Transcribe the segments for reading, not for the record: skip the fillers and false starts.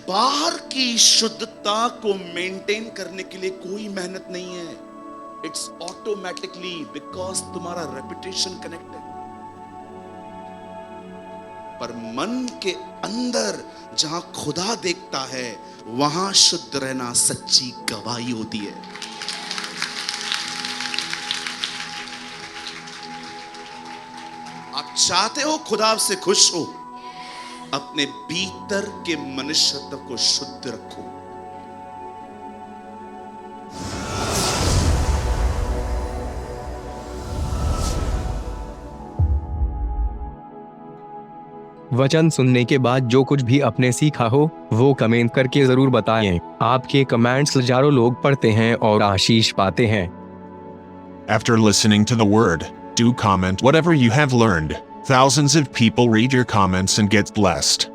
बाहर की शुद्धता को मेंटेन करने के लिए कोई मेहनत नहीं है। इट्स ऑटोमेटिकली, बिकॉज तुम्हारा रेपुटेशन कनेक्ट है। पर मन के अंदर जहां खुदा देखता है, वहां शुद्ध रहना सच्ची गवाही होती है। आप चाहते हो खुदा आपसे खुश हो, अपने भीतर के मनुष्यत्व को शुद्ध रखो। वचन सुनने के बाद जो कुछ भी आपने सीखा हो वो कमेंट करके जरूर बताएं। आपके कमेंट्स हजारों लोग पढ़ते हैं और आशीष पाते हैं। After listening to the word, do comment whatever you have learned. Thousands of people read your comments and get blessed.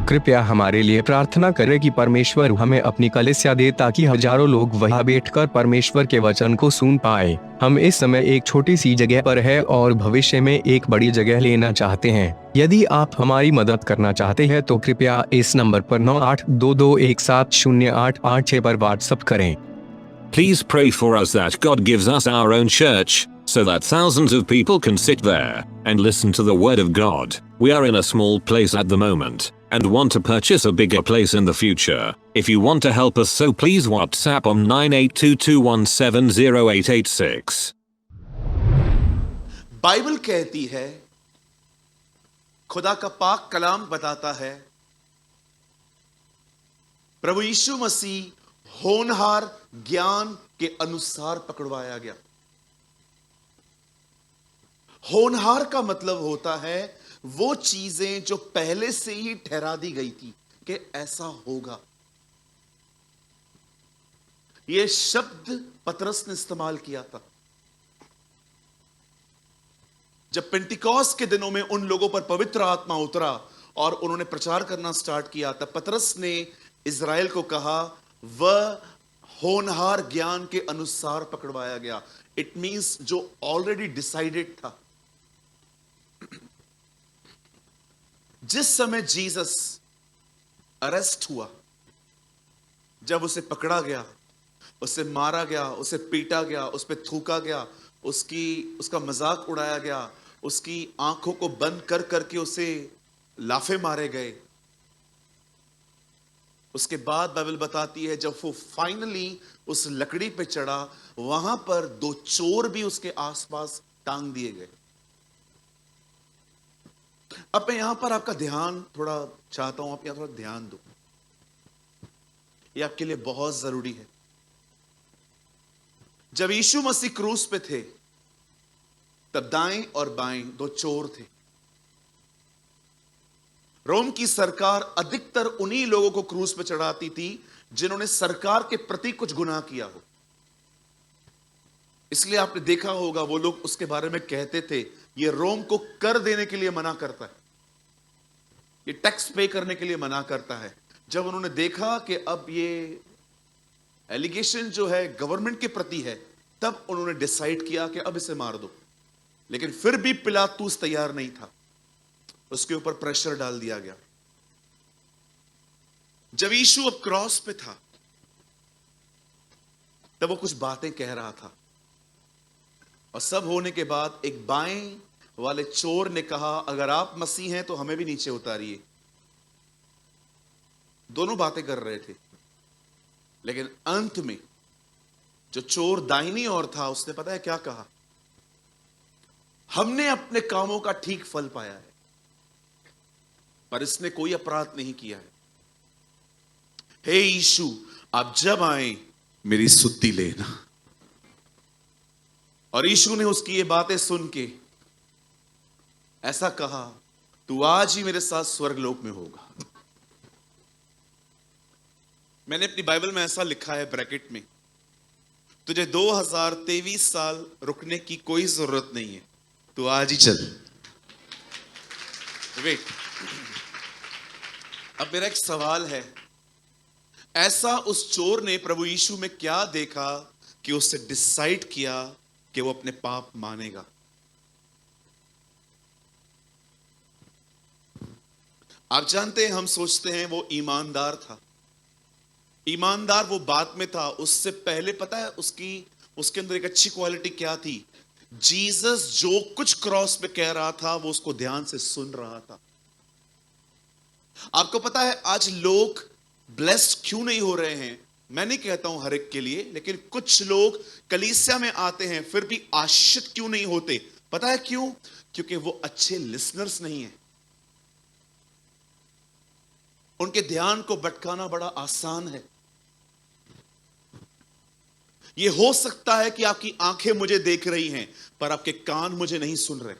कृपया हमारे लिए प्रार्थना करें कि परमेश्वर हमें अपनी कलीसिया दे ताकि हजारों लोग वहां बैठकर परमेश्वर के वचन को सुन पाए। हम इस समय एक छोटी सी जगह पर है और भविष्य में एक बड़ी जगह लेना चाहते हैं। यदि आप हमारी मदद करना चाहते हैं तो कृपया इस नंबर पर 9822170886 पर व्हाट्सएप करें। Please pray for us that God gives us our own church, so that thousands of people can sit there and listen to the word of God. We are in a small place at the moment and want to purchase a bigger place in the future. If you want to help us, so please WhatsApp on 9822170886. Bible कहती है, खुदा का पाक कलाम बताता है, प्रभु यीशु मसीह होनहार ज्ञान के अनुसार पकड़वाया गया। होनहार का मतलब होता है वो चीजें जो पहले से ही ठहरा दी गई थी कि ऐसा होगा। यह शब्द पतरस ने इस्तेमाल किया था जब पेंटिकॉस्ट के दिनों में उन लोगों पर पवित्र आत्मा उतरा और उन्होंने प्रचार करना स्टार्ट किया। तब पतरस ने इज़राइल को कहा, वह होनहार ज्ञान के अनुसार पकड़वाया गया। इट मींस जो ऑलरेडी डिसाइडेड था। जिस समय जीसस अरेस्ट हुआ, जब उसे पकड़ा गया, उसे मारा गया, उसे पीटा गया, उस पे थूका गया, उसका मजाक उड़ाया गया, उसकी आंखों को बंद कर करके उसे लाफे मारे गए। उसके बाद बाइबल बताती है जब वो फाइनली उस लकड़ी पे चढ़ा, वहां पर दो चोर भी उसके आसपास टांग दिए गए। अब मैं यहां पर आपका ध्यान थोड़ा चाहता हूं, आप यहां थोड़ा ध्यान दो, ये आपके लिए बहुत जरूरी है। जब यीशु मसीह क्रूस पे थे, तब दाएं और बाएं दो चोर थे। रोम की सरकार अधिकतर उन्हीं लोगों को क्रूस पे चढ़ाती थी जिन्होंने सरकार के प्रति कुछ गुनाह किया हो। इसलिए आपने देखा होगा वो लोग उसके बारे में कहते थे, ये रोम को कर देने के लिए मना करता है, ये टैक्स पे करने के लिए मना करता है। जब उन्होंने देखा कि अब ये एलिगेशन जो है गवर्नमेंट के प्रति है, तब उन्होंने डिसाइड किया कि अब इसे मार दो। लेकिन फिर भी पिलातूस तैयार नहीं था, उसके ऊपर प्रेशर डाल दिया गया। जब यीशु अब क्रॉस पे था, तब वो कुछ बातें कह रहा था, और सब होने के बाद एक बाएं वाले चोर ने कहा, अगर आप मसीह हैं तो हमें भी नीचे उतारिए। दोनों बातें कर रहे थे, लेकिन अंत में जो चोर दाहिनी ओर था उसने पता है क्या कहा? हमने अपने कामों का ठीक फल पाया है, पर इसने कोई अपराध नहीं किया है। हे यीशु, आप जब आए मेरी सुत्ती लेना। और यीशु ने उसकी ये बातें सुन के ऐसा कहा, तू आज ही मेरे साथ स्वर्गलोक में होगा। मैंने अपनी बाइबल में ऐसा लिखा है ब्रैकेट में, तुझे 2023 साल रुकने की कोई जरूरत नहीं है, तू आज ही चल। वेट, अब मेरा एक सवाल है, ऐसा उस चोर ने प्रभु यीशु में क्या देखा कि उससे डिसाइड किया कि वो अपने पाप मानेगा? आप जानते हैं, हम सोचते हैं वो ईमानदार था। ईमानदार वो बात में था, उससे पहले पता है उसके अंदर एक अच्छी क्वालिटी क्या थी? जीसस जो कुछ क्रॉस पे कह रहा था वो उसको ध्यान से सुन रहा था। आपको पता है आज लोग ब्लेस्ड क्यों नहीं हो रहे हैं? मैं नहीं कहता हूं हर एक के लिए, लेकिन कुछ लोग कलीसिया में आते हैं फिर भी आशीषित क्यों नहीं होते? पता है क्यों? क्योंकि वो अच्छे लिसनर्स नहीं है। उनके ध्यान को भटकाना बड़ा आसान है। यह हो सकता है कि आपकी आंखें मुझे देख रही हैं पर आपके कान मुझे नहीं सुन रहे।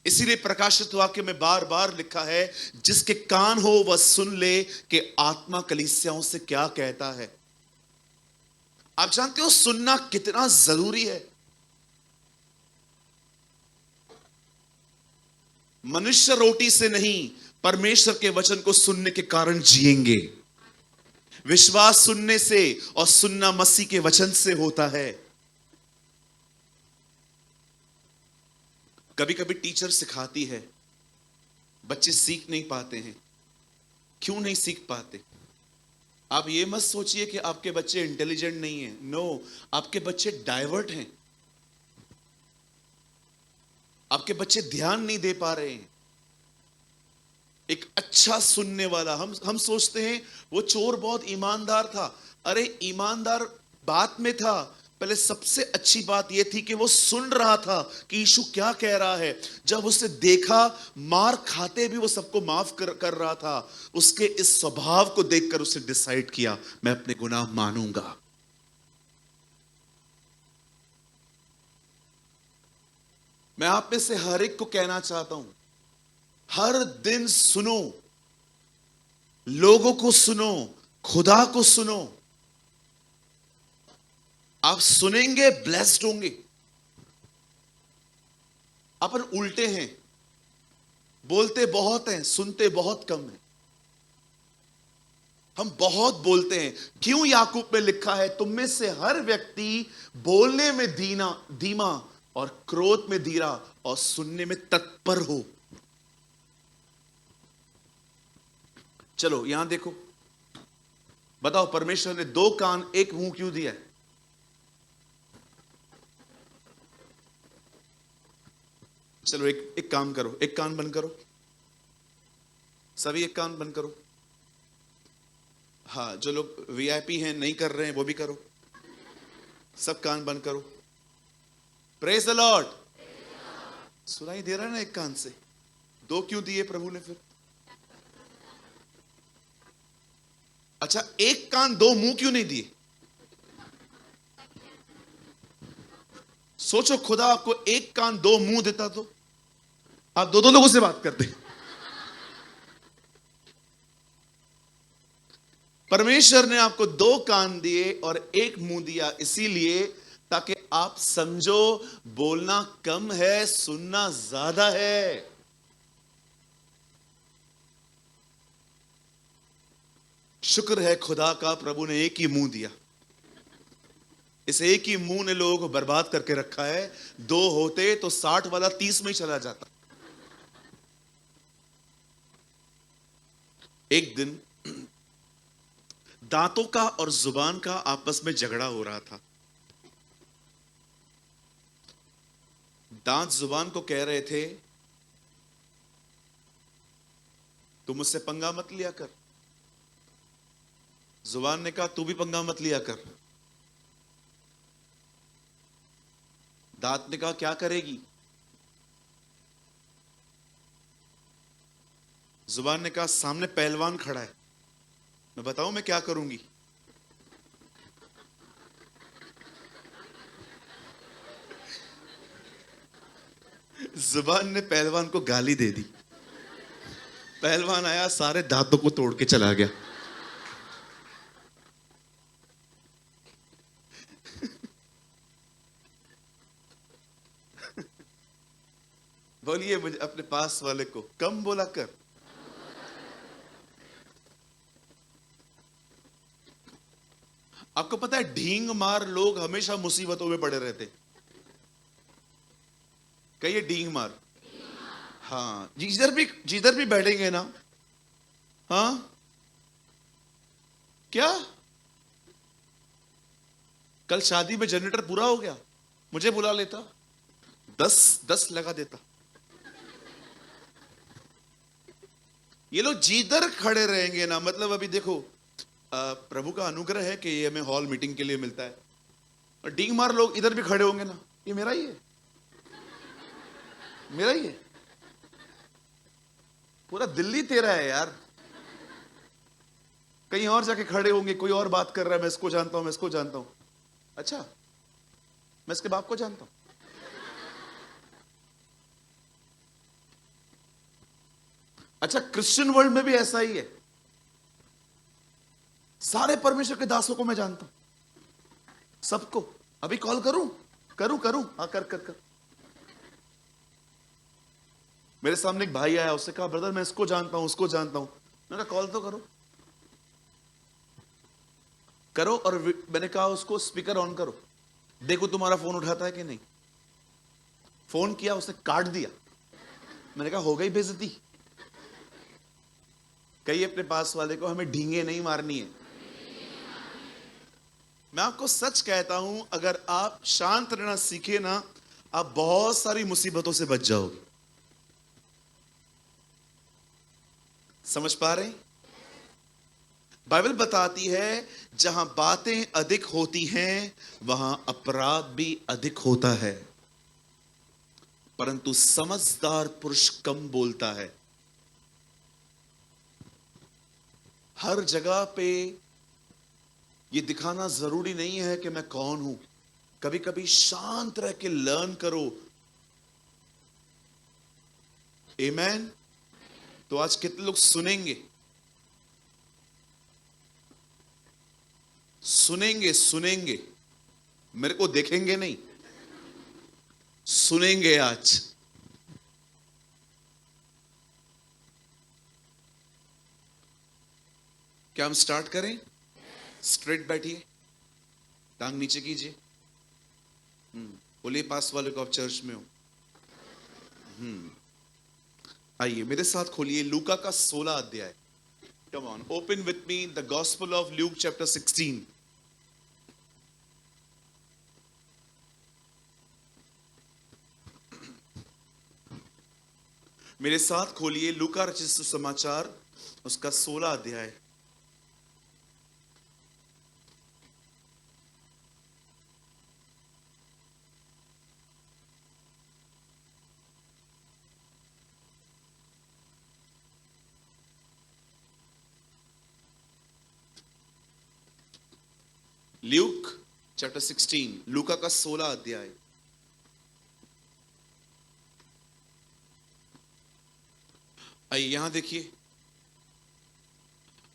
इसीलिए प्रकाशित वाक्य में बार बार लिखा है, जिसके कान हो वह सुन ले कि आत्मा कलीसियाओं से क्या कहता है। आप जानते हो सुनना कितना जरूरी है। मनुष्य रोटी से नहीं, परमेश्वर के वचन को सुनने के कारण जिएंगे। विश्वास सुनने से और सुनना मसीह के वचन से होता है। कभी कभी टीचर सिखाती है, बच्चे सीख नहीं पाते हैं। क्यों नहीं सीख पाते? आप ये मत सोचिए कि आपके बच्चे इंटेलिजेंट नहीं हैं। नो, आपके बच्चे डाइवर्ट हैं। आपके बच्चे ध्यान नहीं दे पा रहे हैं। एक अच्छा सुनने वाला, हम सोचते हैं वो चोर बहुत ईमानदार था। अरे ईमानदार बात में था, पहले सबसे अच्छी बात यह थी कि वो सुन रहा था कि यीशु क्या कह रहा है। जब उसने देखा मार खाते भी वो सबको माफ कर रहा था, उसके इस स्वभाव को देखकर उसने डिसाइड किया, मैं अपने गुनाह मानूंगा। मैं आप में से हर एक को कहना चाहता हूं, हर दिन सुनो, लोगों को सुनो, खुदा को सुनो। आप सुनेंगे, ब्लेस्ड होंगे। अपन उल्टे हैं, बोलते बहुत हैं, सुनते बहुत कम हैं। हम बहुत बोलते हैं। क्यों याकूब में लिखा है, तुम में से हर व्यक्ति बोलने में धीमा और क्रोध में धीरा और सुनने में तत्पर हो। चलो यहां देखो, बताओ परमेश्वर ने 2 कान 1 मुंह क्यों दिया है? चलो एक काम करो, एक कान बंद करो, सभी एक कान बंद करो। हाँ, जो लोग वीआईपी हैं नहीं कर रहे हैं वो भी करो। सब कान बंद करो। Praise the Lord. सुनाई दे रहा है ना एक कान से? 2 क्यों दिए प्रभु ने फिर? अच्छा, 1 कान 2 मुंह क्यों नहीं दिए? सोचो, खुदा आपको 1 कान 2 मुंह देता तो आप 2 लोगों से बात करते। परमेश्वर ने आपको 2 कान दिए और 1 मुंह दिया, इसीलिए ताकि आप समझो बोलना कम है, सुनना ज्यादा है। शुक्र है खुदा का, प्रभु ने 1 ही मुंह दिया। इस 1 ही मुंह ने लोगों को बर्बाद करके रखा है। 2 होते तो 60 वाला 30 में ही चला जाता। एक दिन दांतों का और जुबान का आपस में झगड़ा हो रहा था। दांत जुबान को कह रहे थे, तू मुझसे पंगा मत लिया कर। जुबान ने कहा तू भी पंगा मत लिया कर। दांत ने कहा क्या करेगी? जुबान ने कहा सामने पहलवान खड़ा है, मैं बताऊं मैं क्या करूंगी? जुबान ने पहलवान को गाली दे दी। पहलवान आया, सारे दांतों को तोड़ के चला गया। बोलिए मुझे अपने पास वाले को कम बोला कर। आपको पता है ढींग मार लोग हमेशा मुसीबतों में पड़े रहते। कहिए ढींग मार। हाँ, जिधर भी बैठेंगे ना, हाँ क्या कल शादी में जनरेटर पूरा हो गया, मुझे बुला लेता, 10 लगा देता। ये लोग जिधर खड़े रहेंगे ना, मतलब अभी देखो प्रभु का अनुग्रह है कि ये हमें हॉल मीटिंग के लिए मिलता है, और डींग मार लोग इधर भी खड़े होंगे ना, ये मेरा ही है, मेरा ही है, पूरा दिल्ली तेरा है यार। कहीं और जाके खड़े होंगे, कोई और बात कर रहा है, मैं इसको जानता हूं, मैं इसको जानता हूं। अच्छा, मैं इसके बाप को जानता हूं। अच्छा, क्रिश्चियन वर्ल्ड में भी ऐसा ही है। सारे परमेश्वर के दासों को मैं जानता हूं, सबको। अभी कॉल करूं? हाँ, कर। मेरे सामने एक भाई आया, उसने कहा ब्रदर मैं इसको जानता हूं, उसको जानता हूं। मैंने कहा कॉल तो करो, और मैंने कहा उसको स्पीकर ऑन करो, देखो तुम्हारा फोन उठाता है कि नहीं। फोन किया, उसने काट दिया। मैंने कहा हो गई बेइज्जती। कहिए अपने पास वाले को हमें ढींगे नहीं मारनी है। मैं आपको सच कहता हूं, अगर आप शांत रहना सीखे ना, आप बहुत सारी मुसीबतों से बच जाओगे। समझ पा रहे हैं? बाइबल बताती है जहां बातें अधिक होती हैं वहां अपराध भी अधिक होता है, परंतु समझदार पुरुष कम बोलता है। हर जगह पे ये दिखाना जरूरी नहीं है कि मैं कौन हूं। कभी कभी शांत रह के लर्न करो। आमेन। तो आज कितने लोग सुनेंगे मेरे को देखेंगे नहीं, सुनेंगे आज। क्या हम स्टार्ट करें? स्ट्रेट बैठिए, टांग नीचे कीजिए। बोलिए पास वाले को आप चर्च में हो। आइए मेरे साथ खोलिए लूका का 16 अध्याय। Come on, open with me the gospel of Luke chapter 16। मेरे साथ खोलिए लूका रचित सुसमाचार उसका 16 अध्याय। ल्यूक चैप्टर 16, लूका का 16 अध्याय। आइए यहां देखिए।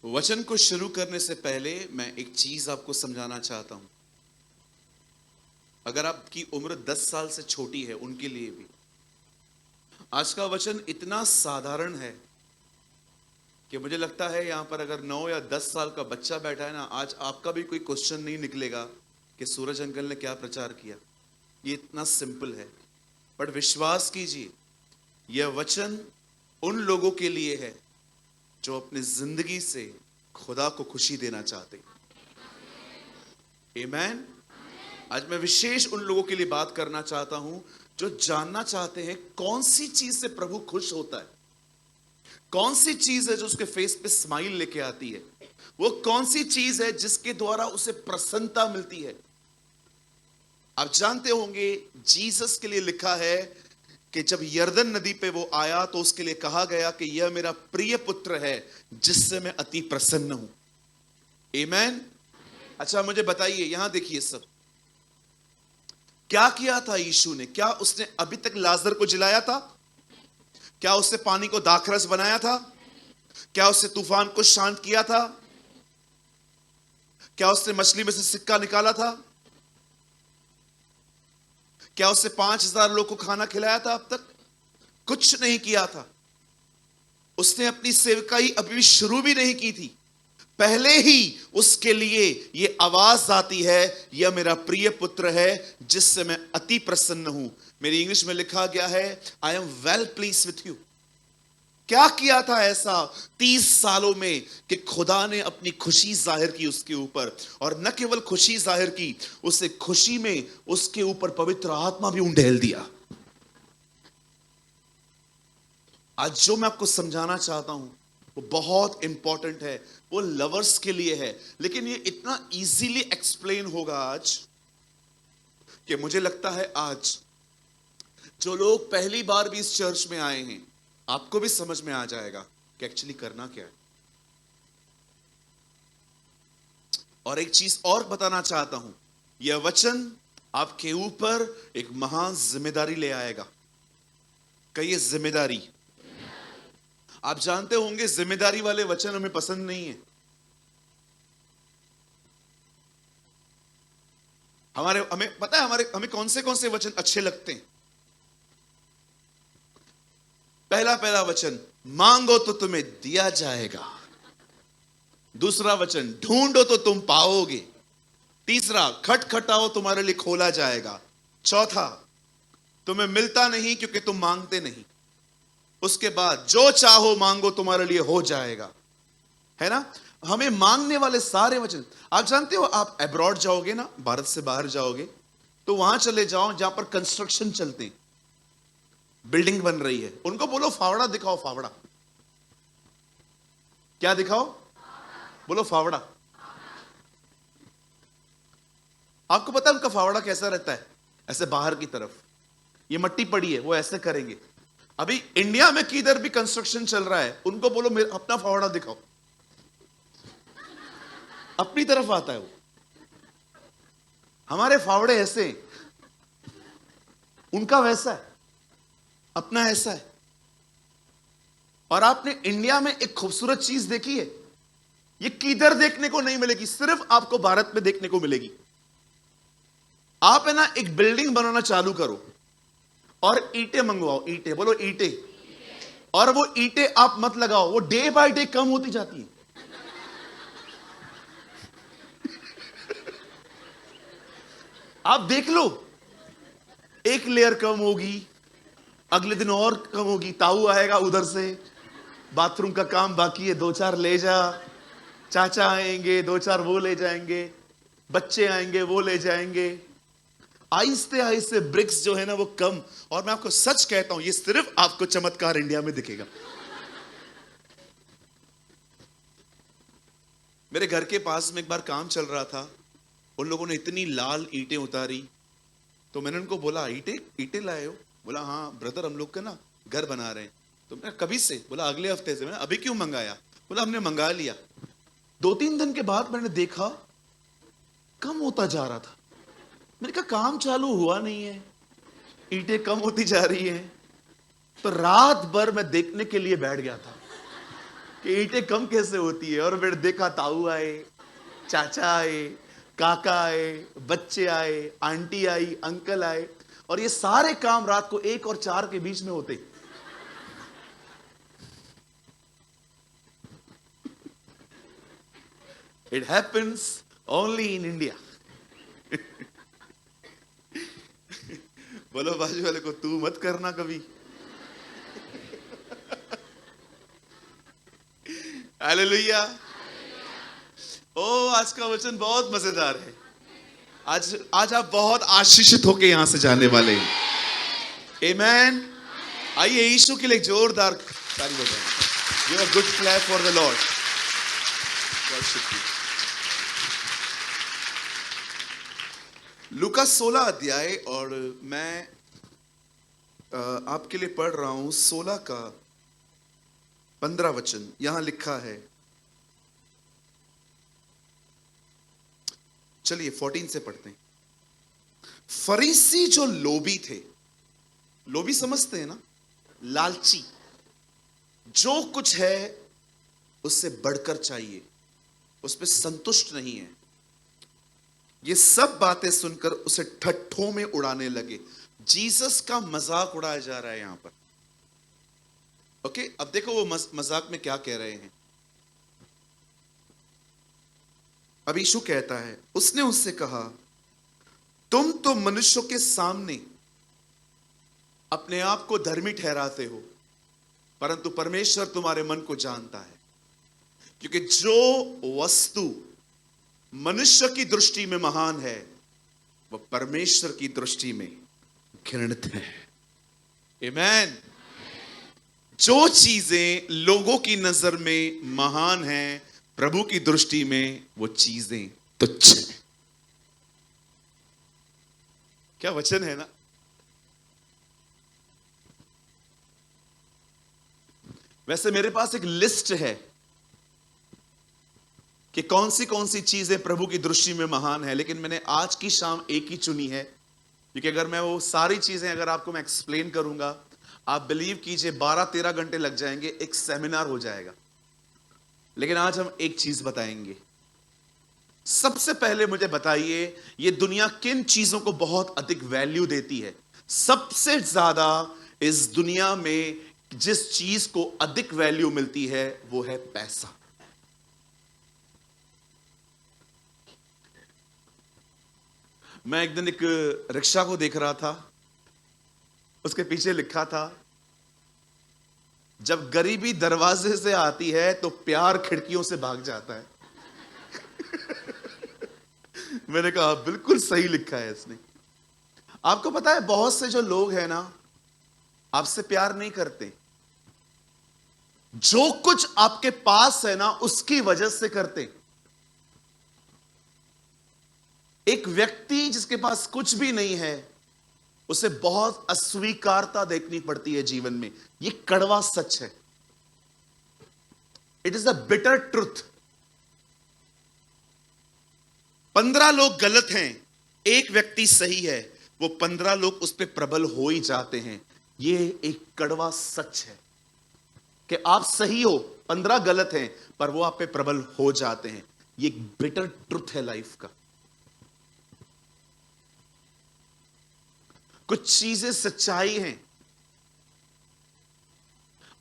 वचन को शुरू करने से पहले मैं एक चीज आपको समझाना चाहता हूं। अगर आपकी उम्र 10 साल से छोटी है उनके लिए भी आज का वचन इतना साधारण है कि मुझे लगता है यहां पर अगर 9 या 10 साल का बच्चा बैठा है ना, आज आपका भी कोई क्वेश्चन नहीं निकलेगा कि सूरज अंकल ने क्या प्रचार किया। ये इतना सिंपल है। पर विश्वास कीजिए, यह वचन उन लोगों के लिए है जो अपनी जिंदगी से खुदा को खुशी देना चाहते हैं। आमीन। आज मैं विशेष उन लोगों के लिए बात करना चाहता हूं जो जानना चाहते हैं कौन सी चीज से प्रभु खुश होता है। कौन सी चीज है जो उसके फेस पे स्माइल लेके आती है? वो कौन सी चीज है जिसके द्वारा उसे प्रसन्नता मिलती है? आप जानते होंगे जीसस के लिए लिखा है कि जब यरदन नदी पे वो आया तो उसके लिए कहा गया कि यह मेरा प्रिय पुत्र है जिससे मैं अति प्रसन्न हूं। आमीन। अच्छा मुझे बताइए, यहां देखिए सब क्या किया था यीशु ने? क्या उसने अभी तक लाजर को जिलाया था? क्या उसने पानी को दाखरस बनाया था? क्या उसने तूफान को शांत किया था? क्या उसने मछली में से सिक्का निकाला था? क्या उसने 5000 लोग को खाना खिलाया था? अब तक कुछ नहीं किया था। उसने अपनी सेवकाई अभी शुरू भी नहीं की थी, पहले ही उसके लिए यह आवाज आती है, यह मेरा प्रिय पुत्र है जिससे मैं अति प्रसन्न हूं। मेरी इंग्लिश में लिखा गया है, I am well please with you. क्या किया था ऐसा 30 सालों में कि खुदा ने अपनी खुशी जाहिर की उसके ऊपर, और न केवल खुशी जाहिर की, उसे खुशी में उसके ऊपर पवित्र आत्मा भी उंडेल दिया। आज जो मैं आपको समझाना चाहता हूं वो बहुत इंपॉर्टेंट है, वो लवर्स के लिए है, लेकिन ये इतना इजीली एक्सप्लेन होगा आज कि मुझे लगता है आज जो लोग पहली बार भी इस चर्च में आए हैं, आपको भी समझ में आ जाएगा कि एक्चुअली करना क्या है। और एक चीज और बताना चाहता हूं, यह वचन आपके ऊपर एक महान जिम्मेदारी ले आएगा। कहिए जिम्मेदारी। आप जानते होंगे जिम्मेदारी वाले वचन हमें पसंद नहीं है। हमें पता है हमें कौन से वचन अच्छे लगते हैं। पहला वचन, मांगो तो तुम्हें दिया जाएगा। दूसरा वचन, ढूंढो तो तुम पाओगे। तीसरा, खटखटाओ तुम्हारे लिए खोला जाएगा। चौथा, तुम्हें मिलता नहीं क्योंकि तुम मांगते नहीं। उसके बाद, जो चाहो मांगो तुम्हारे लिए हो जाएगा, है ना। हमें मांगने वाले सारे वचन, आप जानते हो, आप अब्रॉड जाओगे ना, भारत से बाहर जाओगे तो वहां चले जाओ जहां पर कंस्ट्रक्शन चलते हैं, बिल्डिंग बन रही है, उनको बोलो फावड़ा दिखाओ। फावड़ा क्या दिखाओ? बोलो फावड़ा। आपको पता है उनका फावड़ा कैसा रहता है? ऐसे बाहर की तरफ, ये मट्टी पड़ी है, वो ऐसे करेंगे। अभी इंडिया में किधर भी कंस्ट्रक्शन चल रहा है, उनको बोलो मेरे अपना फावड़ा दिखाओ, अपनी तरफ आता है वो। हमारे फावड़े ऐसे, उनका वैसा है, अपना ऐसा है। और आपने इंडिया में एक खूबसूरत चीज देखी है, ये किधर देखने को नहीं मिलेगी, सिर्फ आपको भारत में देखने को मिलेगी। आप है ना एक बिल्डिंग बनाना चालू करो और ईंटें मंगवाओ, ईंटें, बोलो ईंटें, और वो ईंटें आप मत लगाओ, वो डे बाय डे कम होती जाती है। आप देख लो, एक लेयर कम होगी, अगले दिन और कम होगी, ताऊ आएगा उधर से, बाथरूम का काम बाकी है, 2-4 ले जा, चाचा आएंगे 2-4 वो ले जाएंगे, बच्चे आएंगे वो ले जाएंगे। आहिस्ते आहिस्ते ब्रिक्स जो है ना वो कम। और मैं आपको सच कहता हूं, ये सिर्फ आपको चमत्कार इंडिया में दिखेगा। मेरे घर के पास में एक बार काम चल रहा था, उन लोगों ने इतनी लाल ईंटें उतारी, तो मैंने उनको बोला ईंटें लाए हो? बोला हाँ ब्रदर, हम लोग का ना घर बना रहे हैं। तो मैं, कभी से? बोला अगले हफ्ते से। मैंने, अभी क्यों मंगाया? बोला हमने मंगा लिया। 2-3 दिन के बाद मैंने देखा कम होता जा रहा था। मैंने कहा काम चालू हुआ नहीं है, ईंटें कम होती जा रही हैं। तो रात भर मैं देखने के लिए बैठ गया था कि ईंटें कम कैसे होती है। और मैंने देखा ताऊ आए, चाचा आए, काका आए, बच्चे आए, आंटी आई, अंकल आए, और ये सारे काम रात को 1 और 4 के बीच में होते। It happens only in India. बोलो बाजू वाले को, तू मत करना कभी। हालेलुया। ओ, आज का वचन बहुत मजेदार है। आज आप बहुत आशीषित होके यहां से जाने वाले हैं। आमीन। आइए यीशु के लिए जोरदार ताली बजाएं। Give a good clap for the Lord. लूका 16 अध्याय और मैं आपके लिए पढ़ रहा हूं 16 का 15 वचन। यहां लिखा है, चलिए 14 से पढ़ते हैं। फरीसी जो लोभी थे, लोभी समझते हैं ना, लालची, जो कुछ है उससे बढ़कर चाहिए, उस पर संतुष्ट नहीं है, ये सब बातें सुनकर उसे ठट्ठों में उड़ाने लगे। जीसस का मजाक उड़ाया जा रहा है यहां पर। ओके, अब देखो वो मजाक में क्या कह रहे हैं। अब यीशु कहता है, उसने उससे कहा, तुम तो मनुष्यों के सामने अपने आप को धर्मी ठहराते हो, परंतु परमेश्वर तुम्हारे मन को जानता है, क्योंकि जो वस्तु मनुष्य की दृष्टि में महान है वह परमेश्वर की दृष्टि में घृणित है। आमीन। जो चीजें लोगों की नजर में महान हैं, प्रभु की दृष्टि में वो चीजें तुच्छ हैं। क्या वचन है ना। वैसे मेरे पास एक लिस्ट है कि कौन सी चीजें प्रभु की दृष्टि में महान है, लेकिन मैंने आज की शाम एक ही चुनी है, क्योंकि अगर मैं वो सारी चीजें अगर आपको मैं एक्सप्लेन करूंगा, आप बिलीव कीजिए 12-13 घंटे लग जाएंगे, एक सेमिनार हो जाएगा। लेकिन आज हम एक चीज बताएंगे। सबसे पहले मुझे बताइए, ये दुनिया किन चीजों को बहुत अधिक वैल्यू देती है? सबसे ज्यादा इस दुनिया में जिस चीज को अधिक वैल्यू मिलती है वो है पैसा। मैं एक दिन एक रिक्शा को देख रहा था, उसके पीछे लिखा था, जब गरीबी दरवाजे से आती है तो प्यार खिड़कियों से भाग जाता है। मैंने कहा बिल्कुल सही लिखा है इसने। आपको पता है बहुत से जो लोग हैं ना, आपसे प्यार नहीं करते, जो कुछ आपके पास है ना उसकी वजह से करते। एक व्यक्ति जिसके पास कुछ भी नहीं है, उसे बहुत अस्वीकारता देखनी पड़ती है जीवन में। यह कड़वा सच है। It is a bitter truth. 15 लोग गलत हैं, एक व्यक्ति सही है, वो 15 लोग उस पर प्रबल हो ही जाते हैं। यह एक कड़वा सच है कि आप सही हो, 15 गलत हैं, पर वो आप पे प्रबल हो जाते हैं। यह एक बिटर ट्रुथ है लाइफ का। कुछ चीजें सच्चाई हैं।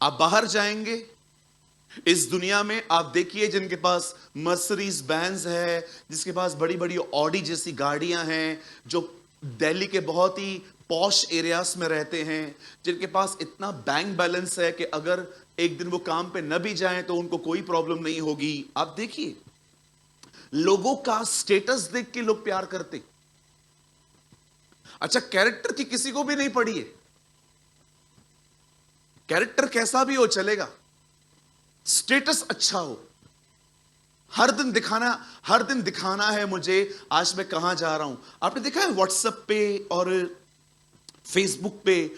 आप बाहर जाएंगे इस दुनिया में, आप देखिए जिनके पास मर्सिडीज बेंज है, जिसके पास बड़ी बड़ी ऑडी जैसी गाड़ियां हैं, जो दिल्ली के बहुत ही पॉश एरियाज में रहते हैं, जिनके पास इतना बैंक बैलेंस है कि अगर एक दिन वो काम पे न भी जाएं तो उनको कोई प्रॉब्लम नहीं होगी। आप देखिए लोगों का स्टेटस देख के लोग प्यार करते। अच्छा, कैरेक्टर की किसी को भी नहीं पड़ी है, कैरेक्टर कैसा भी हो चलेगा, स्टेटस अच्छा हो, हर दिन दिखाना है मुझे आज मैं कहां जा रहा हूं। आपने देखा है व्हाट्सएप पे और फेसबुक पे,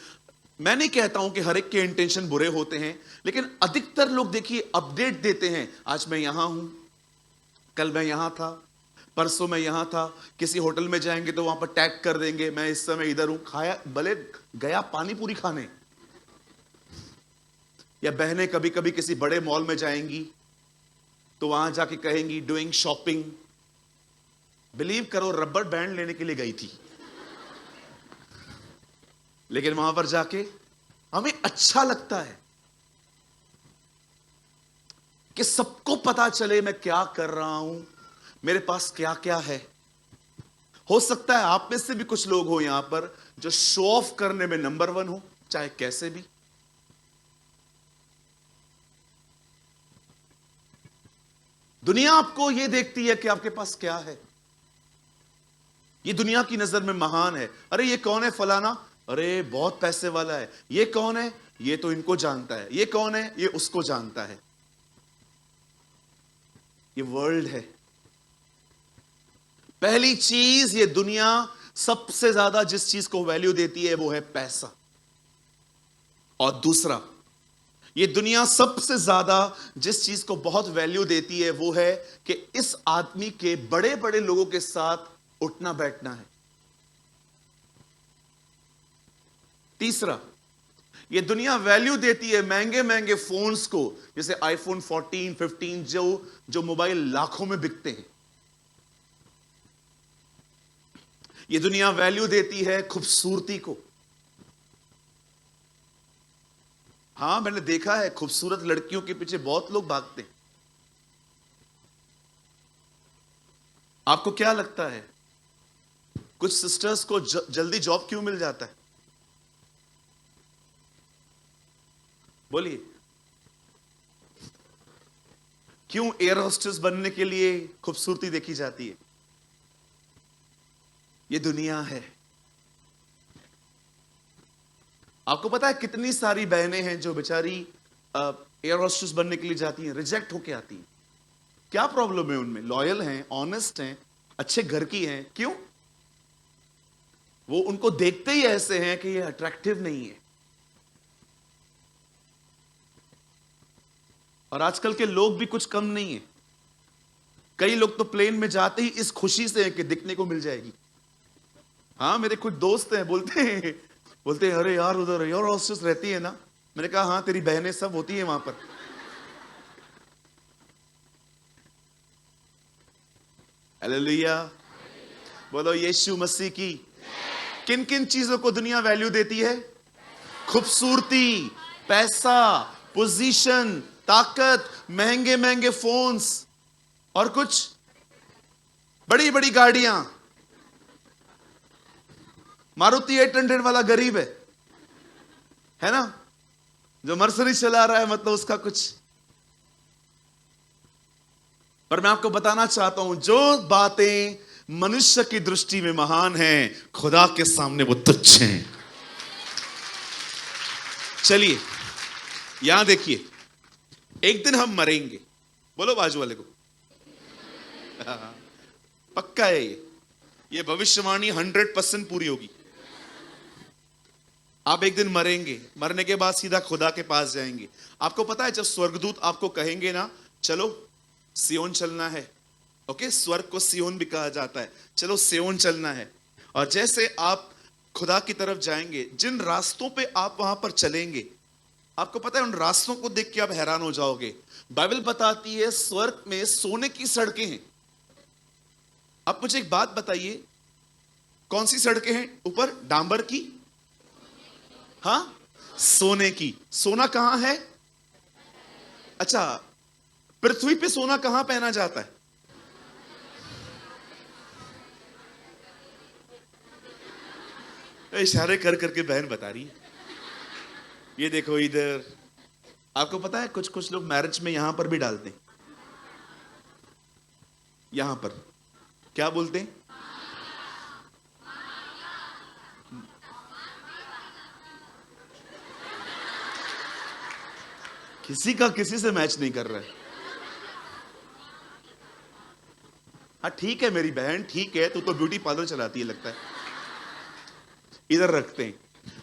मैं नहीं कहता हूं कि हर एक के इंटेंशन बुरे होते हैं, लेकिन अधिकतर लोग देखिए अपडेट देते हैं, आज मैं यहां हूं, कल मैं यहां था, परसों मैं यहां था। किसी होटल में जाएंगे तो वहां पर टैग कर देंगे, मैं इस समय इधर हूं, खाया भले गया पानी पूरी खाने। या बहनें कभी कभी किसी बड़े मॉल में जाएंगी तो वहां जाके कहेंगी डूइंग शॉपिंग। बिलीव करो रबर बैंड लेने के लिए गई थी, लेकिन वहां पर जाके हमें अच्छा लगता है कि सबको पता चले मैं क्या कर रहा हूं, मेरे पास क्या क्या है। हो सकता है आप में से भी कुछ लोग हो यहां पर जो शो ऑफ करने में नंबर 1 हो, चाहे कैसे भी। दुनिया आपको यह देखती है कि आपके पास क्या है, ये दुनिया की नजर में महान है। अरे ये कौन है फलाना, अरे बहुत पैसे वाला है। ये कौन है, ये तो इनको जानता है, ये कौन है, ये उसको जानता है। ये वर्ल्ड है। पहली चीज, ये दुनिया सबसे ज्यादा जिस चीज को वैल्यू देती है वो है पैसा। और दूसरा, ये दुनिया सबसे ज्यादा जिस चीज को बहुत वैल्यू देती है वो है कि इस आदमी के बड़े बड़े लोगों के साथ उठना बैठना है। तीसरा, ये दुनिया वैल्यू देती है महंगे महंगे फोन्स को, जैसे आईफोन 14, 15 जो मोबाइल लाखों में बिकते हैं। ये दुनिया वैल्यू देती है खूबसूरती को। हां, मैंने देखा है खूबसूरत लड़कियों के पीछे बहुत लोग भागते हैं। आपको क्या लगता है कुछ सिस्टर्स को जल्दी जॉब क्यों मिल जाता है? बोलिए, क्यों एयर होस्टेस बनने के लिए खूबसूरती देखी जाती है? ये दुनिया है। आपको पता है कितनी सारी बहनें हैं जो बेचारी एयर होस्टेस बनने के लिए जाती हैं, रिजेक्ट होके आती हैं। क्या प्रॉब्लम है उनमें? लॉयल हैं, ऑनेस्ट हैं, अच्छे घर की हैं। क्यों? वो उनको देखते ही ऐसे हैं कि ये अट्रैक्टिव नहीं है। और आजकल के लोग भी कुछ कम नहीं है। कई लोग तो प्लेन में जाते ही इस खुशी से हैं कि दिखने को मिल जाएगी। हाँ, मेरे कुछ दोस्त हैं, बोलते हैं अरे यार उधर एयर होस्टेस रहती है ना। मैंने कहा हाँ, तेरी बहनें सब होती हैं वहां पर। हालेलुया, बोलो यीशु मसीह की। किन किन चीजों को दुनिया वैल्यू देती है? खूबसूरती, पैसा, पोजीशन, ताकत, महंगे महंगे फोन्स, और कुछ बड़ी बड़ी गाड़ियां। मारुति 800 वाला गरीब है ना, जो मर्सिडीज चला रहा है, मतलब उसका कुछ। पर मैं आपको बताना चाहता हूं, जो बातें मनुष्य की दृष्टि में महान हैं, खुदा के सामने वो तुच्छ हैं। चलिए यहां देखिए, एक दिन हम मरेंगे। बोलो बाजू वाले को, पक्का है ये भविष्यवाणी 100% पूरी होगी। आप एक दिन मरेंगे, मरने के बाद सीधा खुदा के पास जाएंगे। आपको पता है जब स्वर्गदूत आपको कहेंगे ना, चलो सियोन चलना है, ओके, स्वर्ग को सियोन भी कहा जाता है, चलो सियोन चलना है। और जैसे आप खुदा की तरफ जाएंगे, जिन रास्तों पे आप वहां पर चलेंगे, आपको पता है उन रास्तों को देख के आप हैरान हो जाओगे। बाइबल बताती है स्वर्ग में सोने की सड़कें हैं। अब मुझे एक बात बताइए, कौन सी सड़कें हैं ऊपर? डांबर की? हाँ, सोने की। सोना कहां है? अच्छा, पृथ्वी पे सोना कहां पहना जाता है? इशारे कर करके बहन बता रही है। ये देखो इधर। आपको पता है कुछ कुछ लोग मैरिज में यहां पर भी डालते हैं। यहां पर क्या बोलते हैं? किसी का किसी से मैच नहीं कर रहा है। हाँ ठीक है मेरी बहन, ठीक है, तू तो ब्यूटी पार्लर चलाती है लगता है। इधर रखते हैं।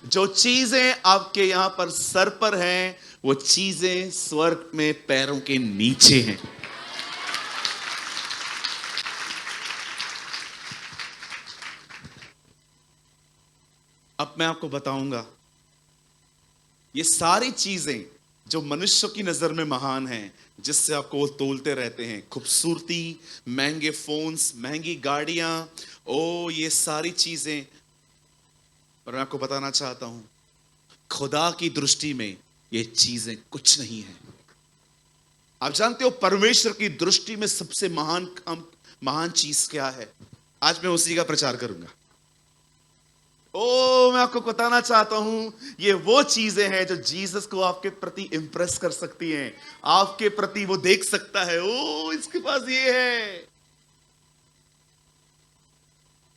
जो चीजें आपके यहां पर सर पर हैं, वो चीजें स्वर्ग में पैरों के नीचे हैं। अब मैं आपको बताऊंगा, ये सारी चीजें जो मनुष्य की नजर में महान हैं, जिससे आपको वो तोलते रहते हैं, खूबसूरती, महंगे फोन्स, महंगी गाड़ियां, ओ ये सारी चीजें। पर मैं आपको बताना चाहता हूं, खुदा की दृष्टि में ये चीजें कुछ नहीं है। आप जानते हो परमेश्वर की दृष्टि में सबसे महान चीज क्या है? आज मैं उसी का प्रचार करूंगा। मैं आपको बताना चाहता हूं, ये वो चीजें हैं जो जीसस को आपके प्रति इंप्रेस कर सकती हैं। आपके प्रति वो देख सकता है, इसके पास ये है।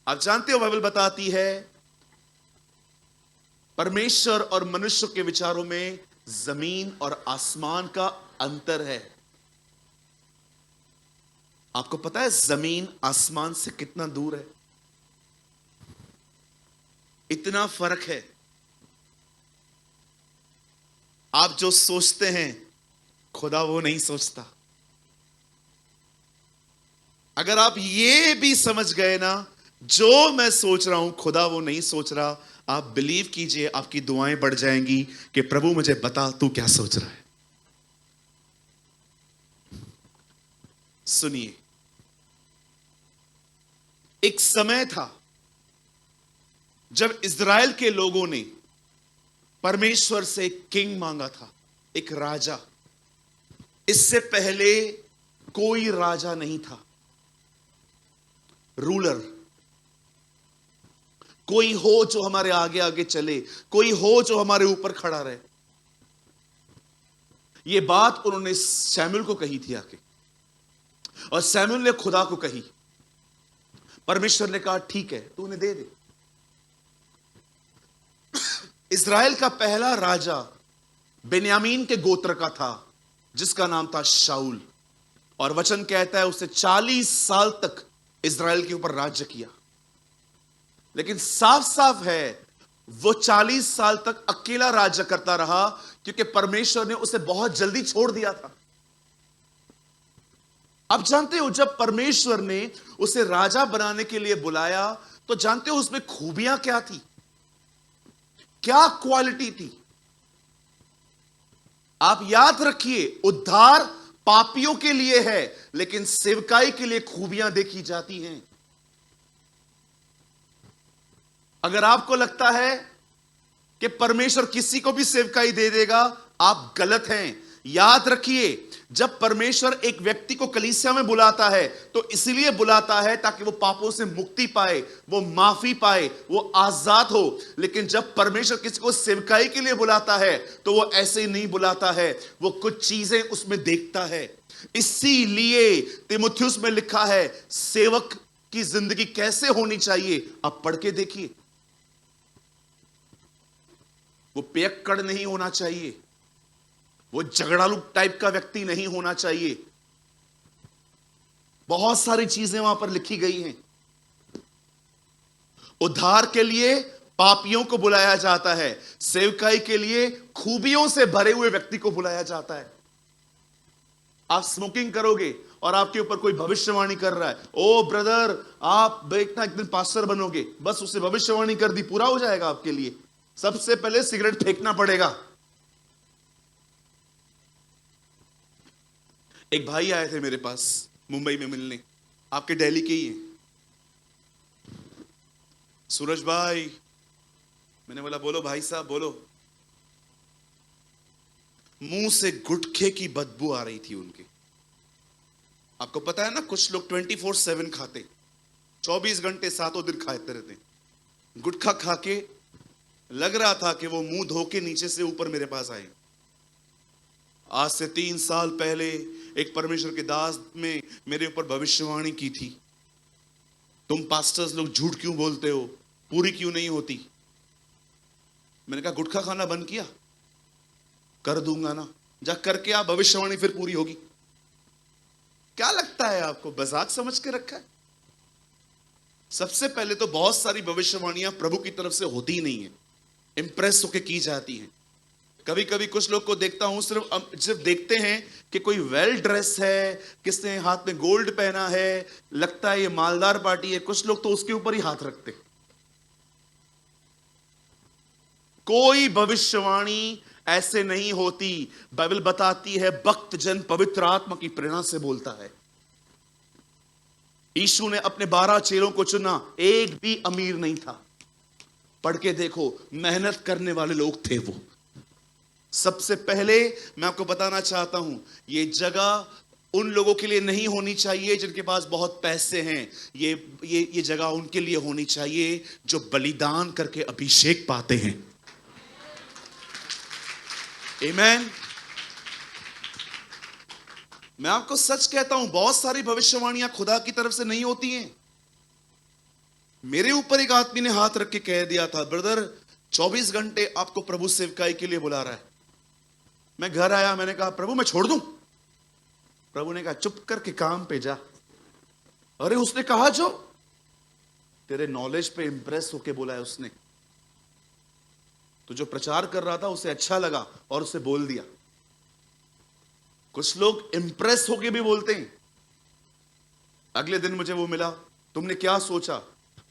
आप जानते हो बाइबल बताती है परमेश्वर और मनुष्य के विचारों में जमीन और आसमान का अंतर है। आपको पता है जमीन आसमान से कितना दूर है? इतना फर्क है। आप जो सोचते हैं खुदा वो नहीं सोचता। अगर आप ये भी समझ गए ना, जो मैं सोच रहा हूं खुदा वो नहीं सोच रहा, आप बिलीव कीजिए आपकी दुआएं बढ़ जाएंगी कि प्रभु मुझे बता तू क्या सोच रहा है। सुनिए, एक समय था जब इज़राइल के लोगों ने परमेश्वर से एक किंग मांगा था, एक राजा। इससे पहले कोई राजा नहीं था, रूलर। कोई हो जो हमारे आगे आगे चले, कोई हो जो हमारे ऊपर खड़ा रहे। यह बात उन्होंने सैमुएल को कही थी आके, और सैमुएल ने खुदा को कही। परमेश्वर ने कहा ठीक है तू उन्हें दे दे। इज़राइल का पहला राजा बिन्यामीन के गोत्र का था, जिसका नाम था शाऊल। और वचन कहता है उसने 40 साल तक इज़राइल के ऊपर राज्य किया। लेकिन साफ साफ है वो 40 साल तक अकेला राज्य करता रहा, क्योंकि परमेश्वर ने उसे बहुत जल्दी छोड़ दिया था। आप जानते हो जब परमेश्वर ने उसे राजा बनाने के लिए बुलाया, तो जानते हो उसमें खूबियां क्या थी, क्या क्वालिटी थी? आप याद रखिए, उद्धार पापियों के लिए है, लेकिन सेवकाई के लिए खूबियां देखी जाती हैं। अगर आपको लगता है कि परमेश्वर किसी को भी सेवकाई दे देगा, आप गलत हैं। याद रखिए, जब परमेश्वर एक व्यक्ति को कलीसिया में बुलाता है तो इसलिए बुलाता है ताकि वो पापों से मुक्ति पाए, वो माफी पाए, वो आजाद हो। लेकिन जब परमेश्वर किसी को सेवकाई के लिए बुलाता है तो वो ऐसे ही नहीं बुलाता है, वो कुछ चीजें उसमें देखता है। इसीलिए तीमुथियुस में लिखा है सेवक की जिंदगी कैसे होनी चाहिए, आप पढ़ के देखिए। वो पियक्कड़ नहीं होना चाहिए, वो झगड़ालू टाइप का व्यक्ति नहीं होना चाहिए। बहुत सारी चीजें वहां पर लिखी गई हैं। उद्धार के लिए पापियों को बुलाया जाता है, सेवकाई के लिए खूबियों से भरे हुए व्यक्ति को बुलाया जाता है। आप स्मोकिंग करोगे और आपके ऊपर कोई भविष्यवाणी कर रहा है, ओ ब्रदर आप देखना एक दिन पास्टर बनोगे, बस उसे भविष्यवाणी कर दी, पूरा हो जाएगा आपके लिए। सबसे पहले सिगरेट फेंकना पड़ेगा। एक भाई आए थे मेरे पास मुंबई में मिलने, आपके दिल्ली के ही हैं। सूरज भाई, मैंने बोला बोलो भाई साहब बोलो। मुंह से गुटखे की बदबू आ रही थी उनके। आपको पता है ना, कुछ लोग 24/7 खाते, 24 घंटे 7 दिन खाते रहते। गुटखा खा के लग रहा था कि वो मुंह धो के नीचे से ऊपर मेरे पास आए। आज से 3 साल पहले एक परमेश्वर के दास में मेरे ऊपर भविष्यवाणी की थी, तुम पास्टर्स लोग झूठ क्यों बोलते हो, पूरी क्यों नहीं होती। मैंने कहा गुटखा खाना बंद किया, कर दूंगा ना, जा करके आप, भविष्यवाणी फिर पूरी होगी। क्या लगता है आपको, मजाक समझ के रखा है? सबसे पहले तो बहुत सारी भविष्यवाणियां प्रभु की तरफ से होती ही नहीं है, इंप्रेस होके की जाती हैं। कभी कभी कुछ लोग को देखता हूं, सिर्फ देखते हैं कि कोई वेल ड्रेस है, किसने हाथ में गोल्ड पहना है, लगता है ये मालदार पार्टी है, कुछ लोग तो उसके ऊपर ही हाथ रखते। कोई भविष्यवाणी ऐसे नहीं होती। बाइबल बताती है भक्त जन पवित्र आत्मा की प्रेरणा से बोलता है। यीशु ने अपने 12 चेलों को चुना, एक भी अमीर नहीं था। पढ़ के देखो, मेहनत करने वाले लोग थे वो। सबसे पहले मैं आपको बताना चाहता हूं, ये जगह उन लोगों के लिए नहीं होनी चाहिए जिनके पास बहुत पैसे हैं। ये जगह उनके लिए होनी चाहिए जो बलिदान करके अभिषेक पाते हैं। आमीन। मैं आपको सच कहता हूं, बहुत सारी भविष्यवाणियां खुदा की तरफ से नहीं होती हैं। मेरे ऊपर एक आदमी ने हाथ रख के कह दिया था, ब्रदर 24 घंटे आपको प्रभु सेवकाई के लिए बुला रहा है। मैं घर आया, मैंने कहा प्रभु मैं छोड़ दूं? प्रभु ने कहा चुप करके काम पे जा। अरे उसने कहा जो तेरे नॉलेज पे इंप्रेस होके बोला है उसने, तो जो प्रचार कर रहा था उसे अच्छा लगा और उसे बोल दिया। कुछ लोग इंप्रेस होके भी बोलते हैं। अगले दिन मुझे वो मिला, तुमने क्या सोचा?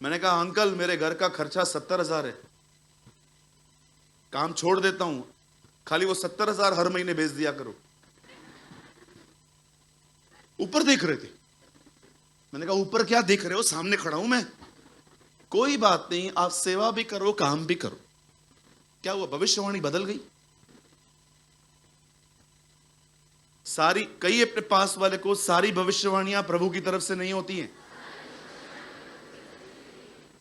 मैंने कहा अंकल मेरे घर का खर्चा 70,000 है, काम छोड़ देता हूं, खाली वो 70,000 हर महीने भेज दिया करो। ऊपर देख रहे थे। मैंने कहा ऊपर क्या देख रहे हो, सामने खड़ा हूं मैं। कोई बात नहीं, आप सेवा भी करो काम भी करो। क्या हुआ, भविष्यवाणी बदल गई। सारी, कई अपने पास वाले को सारी भविष्यवाणियां प्रभु की तरफ से नहीं होती हैं।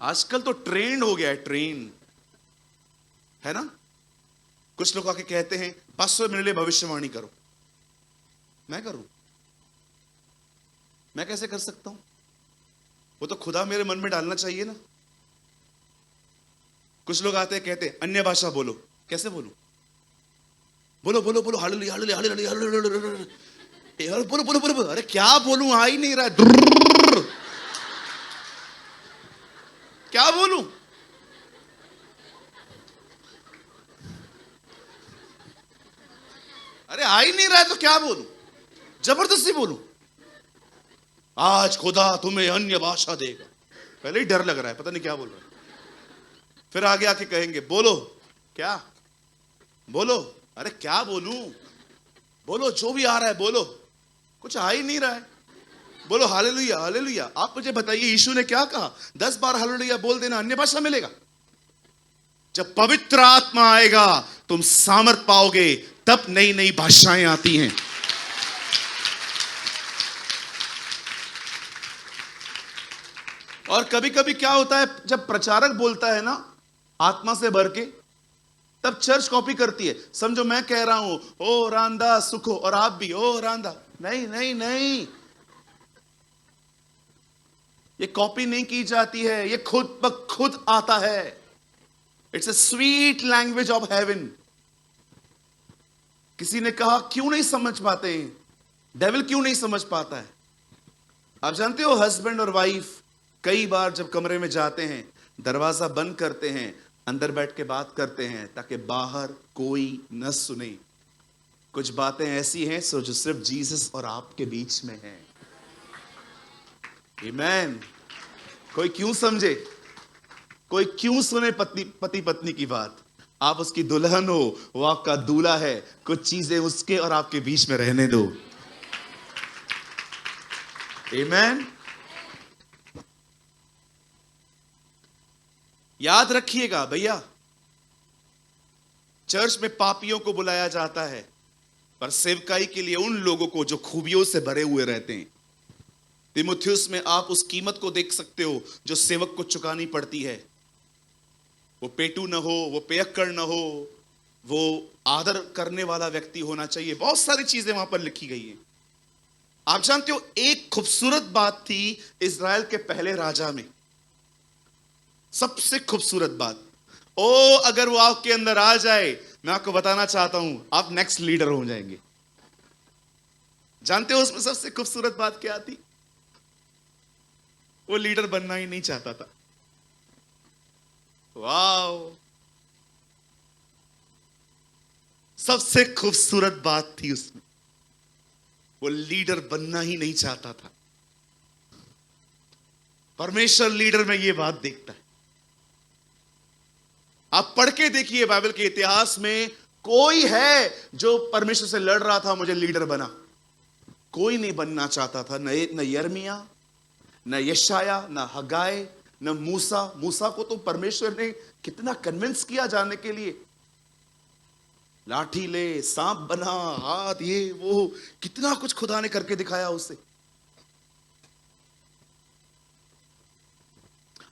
आजकल तो ट्रेंड हो गया है, ट्रेंड है ना। कुछ लोग आके कहते हैं पास्टर मेरे लिए भविष्यवाणी करो। मैं करूं? मैं कैसे कर सकता हूं? वो तो खुदा मेरे मन में डालना चाहिए ना। कुछ लोग आते हैं कहते हैं अन्य भाषा बोलो। कैसे बोलूं? बोलो बोलो बोलो, हालेलुया हालेलुया हालेलुया हालेलुया, बोलो बोलो बोलो। अरे क्या बोलूं, आ ही नहीं रहा है। क्या बोलूं? अरे आ ही नहीं रहा है तो क्या बोलूं? जबरदस्ती बोलूं? आज खुदा तुम्हें अन्य भाषा देगा। पहले ही डर लग रहा है, पता नहीं क्या बोल रहा है। फिर आगे आके कहेंगे बोलो। क्या बोलो? अरे क्या बोलूं? बोलो जो भी आ रहा है बोलो। कुछ आ ही नहीं रहा है। बोलो हालेलुया हालेलुया। आप मुझे बताइए यीशु ने क्या कहा? 10 बार हालेलुया बोल देना, अन्य भाषा मिलेगा। जब पवित्र आत्मा आएगा तुम सामर्थ पाओगे, तब नई नई भाषाएं आती हैं। और कभी कभी क्या होता है, जब प्रचारक बोलता है ना आत्मा से भर के, तब चर्च कॉपी करती है। समझो मैं कह रहा हूं ओ रांदा सुखो, और आप भी ओ रांदा। नहीं नहीं नहीं, ये कॉपी नहीं की जाती है, ये खुद ब खुद आता है। It's a sweet language of haven. किसी ने कहा क्यों नहीं समझ पाते हैं, डेविल क्यों नहीं समझ पाता है? आप जानते हो हस्बैंड और वाइफ कई बार जब कमरे में जाते हैं दरवाजा बंद करते हैं, अंदर बैठ के बात करते हैं ताकि बाहर कोई न सुने। कुछ बातें ऐसी हैं जो सिर्फ जीसस और आपके बीच में हैं। आमीन। कोई क्यों समझे, कोई क्यों सुने पति पत्नी की बात? आप उसकी दुल्हन हो, वो आपका दूल्हा है। कुछ चीजें उसके और आपके बीच में रहने दो। आमीन। याद रखिएगा भैया, चर्च में पापियों को बुलाया जाता है, पर सेवकाई के लिए उन लोगों को जो खूबियों से भरे हुए रहते हैं। तीमुथियुस में आप उस कीमत को देख सकते हो जो सेवक को चुकानी पड़ती है। वो पेटू न हो, वो पियक्कड़ न हो, वो आदर करने वाला व्यक्ति होना चाहिए। बहुत सारी चीजें वहां पर लिखी गई हैं। आप जानते हो एक खूबसूरत बात थी इजराइल के पहले राजा में, सबसे खूबसूरत बात। ओ अगर वो आपके अंदर आ जाए, मैं आपको बताना चाहता हूं आप नेक्स्ट लीडर हो जाएंगे। जानते हो उसमें सबसे खूबसूरत बात क्या थी? वो लीडर बनना ही नहीं चाहता था। वाओ, सबसे खूबसूरत बात थी उसमें, वो लीडर बनना ही नहीं चाहता था। परमेश्वर लीडर में ये बात देखता है। आप पढ़ के देखिए बाइबल के इतिहास में, कोई है जो परमेश्वर से लड़ रहा था मुझे लीडर बना? कोई नहीं बनना चाहता था। न यिर्मयाह, न यशाया, न हगाय, न मूसा। मूसा को तो परमेश्वर ने कितना कन्विंस किया जाने के लिए। लाठी ले, सांप बना, हाथ ये वो, कितना कुछ खुदा ने करके दिखाया उसे।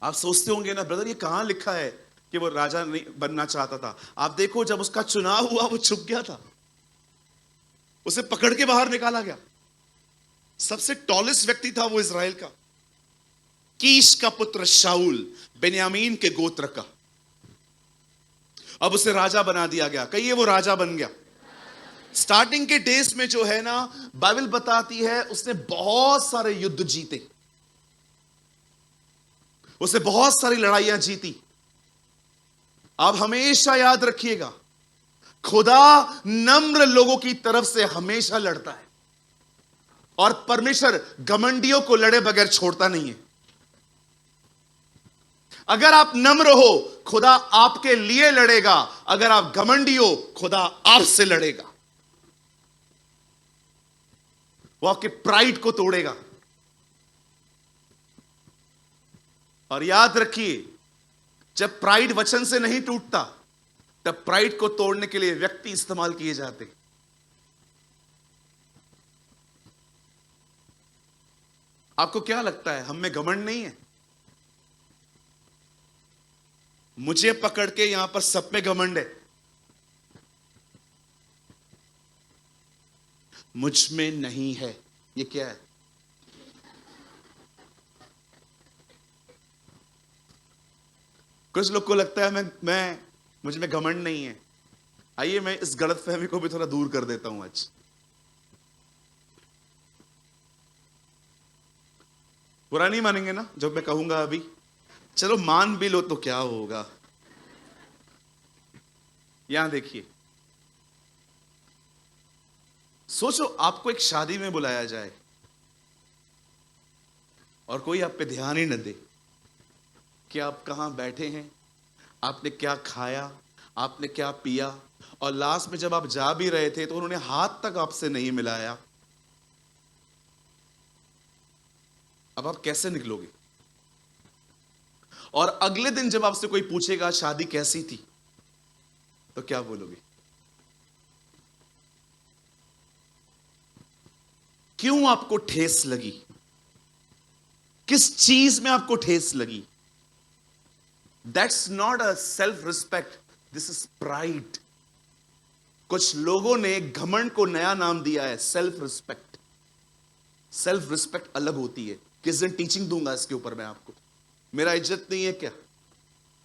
आप सोचते होंगे ना ब्रदर ये कहां लिखा है कि वो राजा नहीं बनना चाहता था? आप देखो जब उसका चुनाव हुआ वो छुप गया था, उसे पकड़ के बाहर निकाला गया। सबसे टॉलेस्ट व्यक्ति था वो इजराइल का, कीश का पुत्र शाऊल, बेन्यामीन के गोत्र का। अब उसे राजा बना दिया गया। कहिए वो राजा बन गया। स्टार्टिंग के डेज में जो है ना, बाइबल बताती है उसने बहुत सारे युद्ध जीते, उसे बहुत सारी लड़ाइयां जीती। आप हमेशा याद रखिएगा, खुदा नम्र लोगों की तरफ से हमेशा लड़ता है और परमेश्वर घमंडियों को लड़े बगैर छोड़ता नहीं है। अगर आप नम्र हो, खुदा आपके लिए लड़ेगा। अगर आप घमंडी हो, खुदा आपसे लड़ेगा। वो आपके प्राइड को तोड़ेगा। और याद रखिए, जब प्राइड वचन से नहीं टूटता, तब प्राइड को तोड़ने के लिए व्यक्ति इस्तेमाल किए जाते। आपको क्या लगता है हम में घमंड नहीं है? मुझे पकड़ के यहां पर सब में घमंड है, मुझ में नहीं है। ये क्या है? कुछ लोग को लगता है मैं मुझ में घमंड नहीं है। आइए मैं इस गलतफहमी को भी थोड़ा दूर कर देता हूं आज। बुरा नहीं मानेंगे ना जब मैं कहूंगा अभी? चलो मान भी लो तो क्या होगा। यहां देखिए, सोचो आपको एक शादी में बुलाया जाए और कोई आप पे ध्यान ही न दे कि आप कहां बैठे हैं, आपने क्या खाया, आपने क्या पिया, और लास्ट में जब आप जा भी रहे थे तो उन्होंने हाथ तक आपसे नहीं मिलाया। अब आप कैसे निकलोगे? और अगले दिन जब आपसे कोई पूछेगा शादी कैसी थी, तो क्या बोलोगे? क्यों आपको ठेस लगी? किस चीज में आपको ठेस लगी? That's not a self respect, this is pride. कुछ लोगों ने घमंड को नया नाम दिया है सेल्फ रिस्पेक्ट। सेल्फ रिस्पेक्ट अलग होती है। किस दिन टीचिंग दूंगा इसके ऊपर मैं आपको। मेरा इज्जत नहीं है क्या?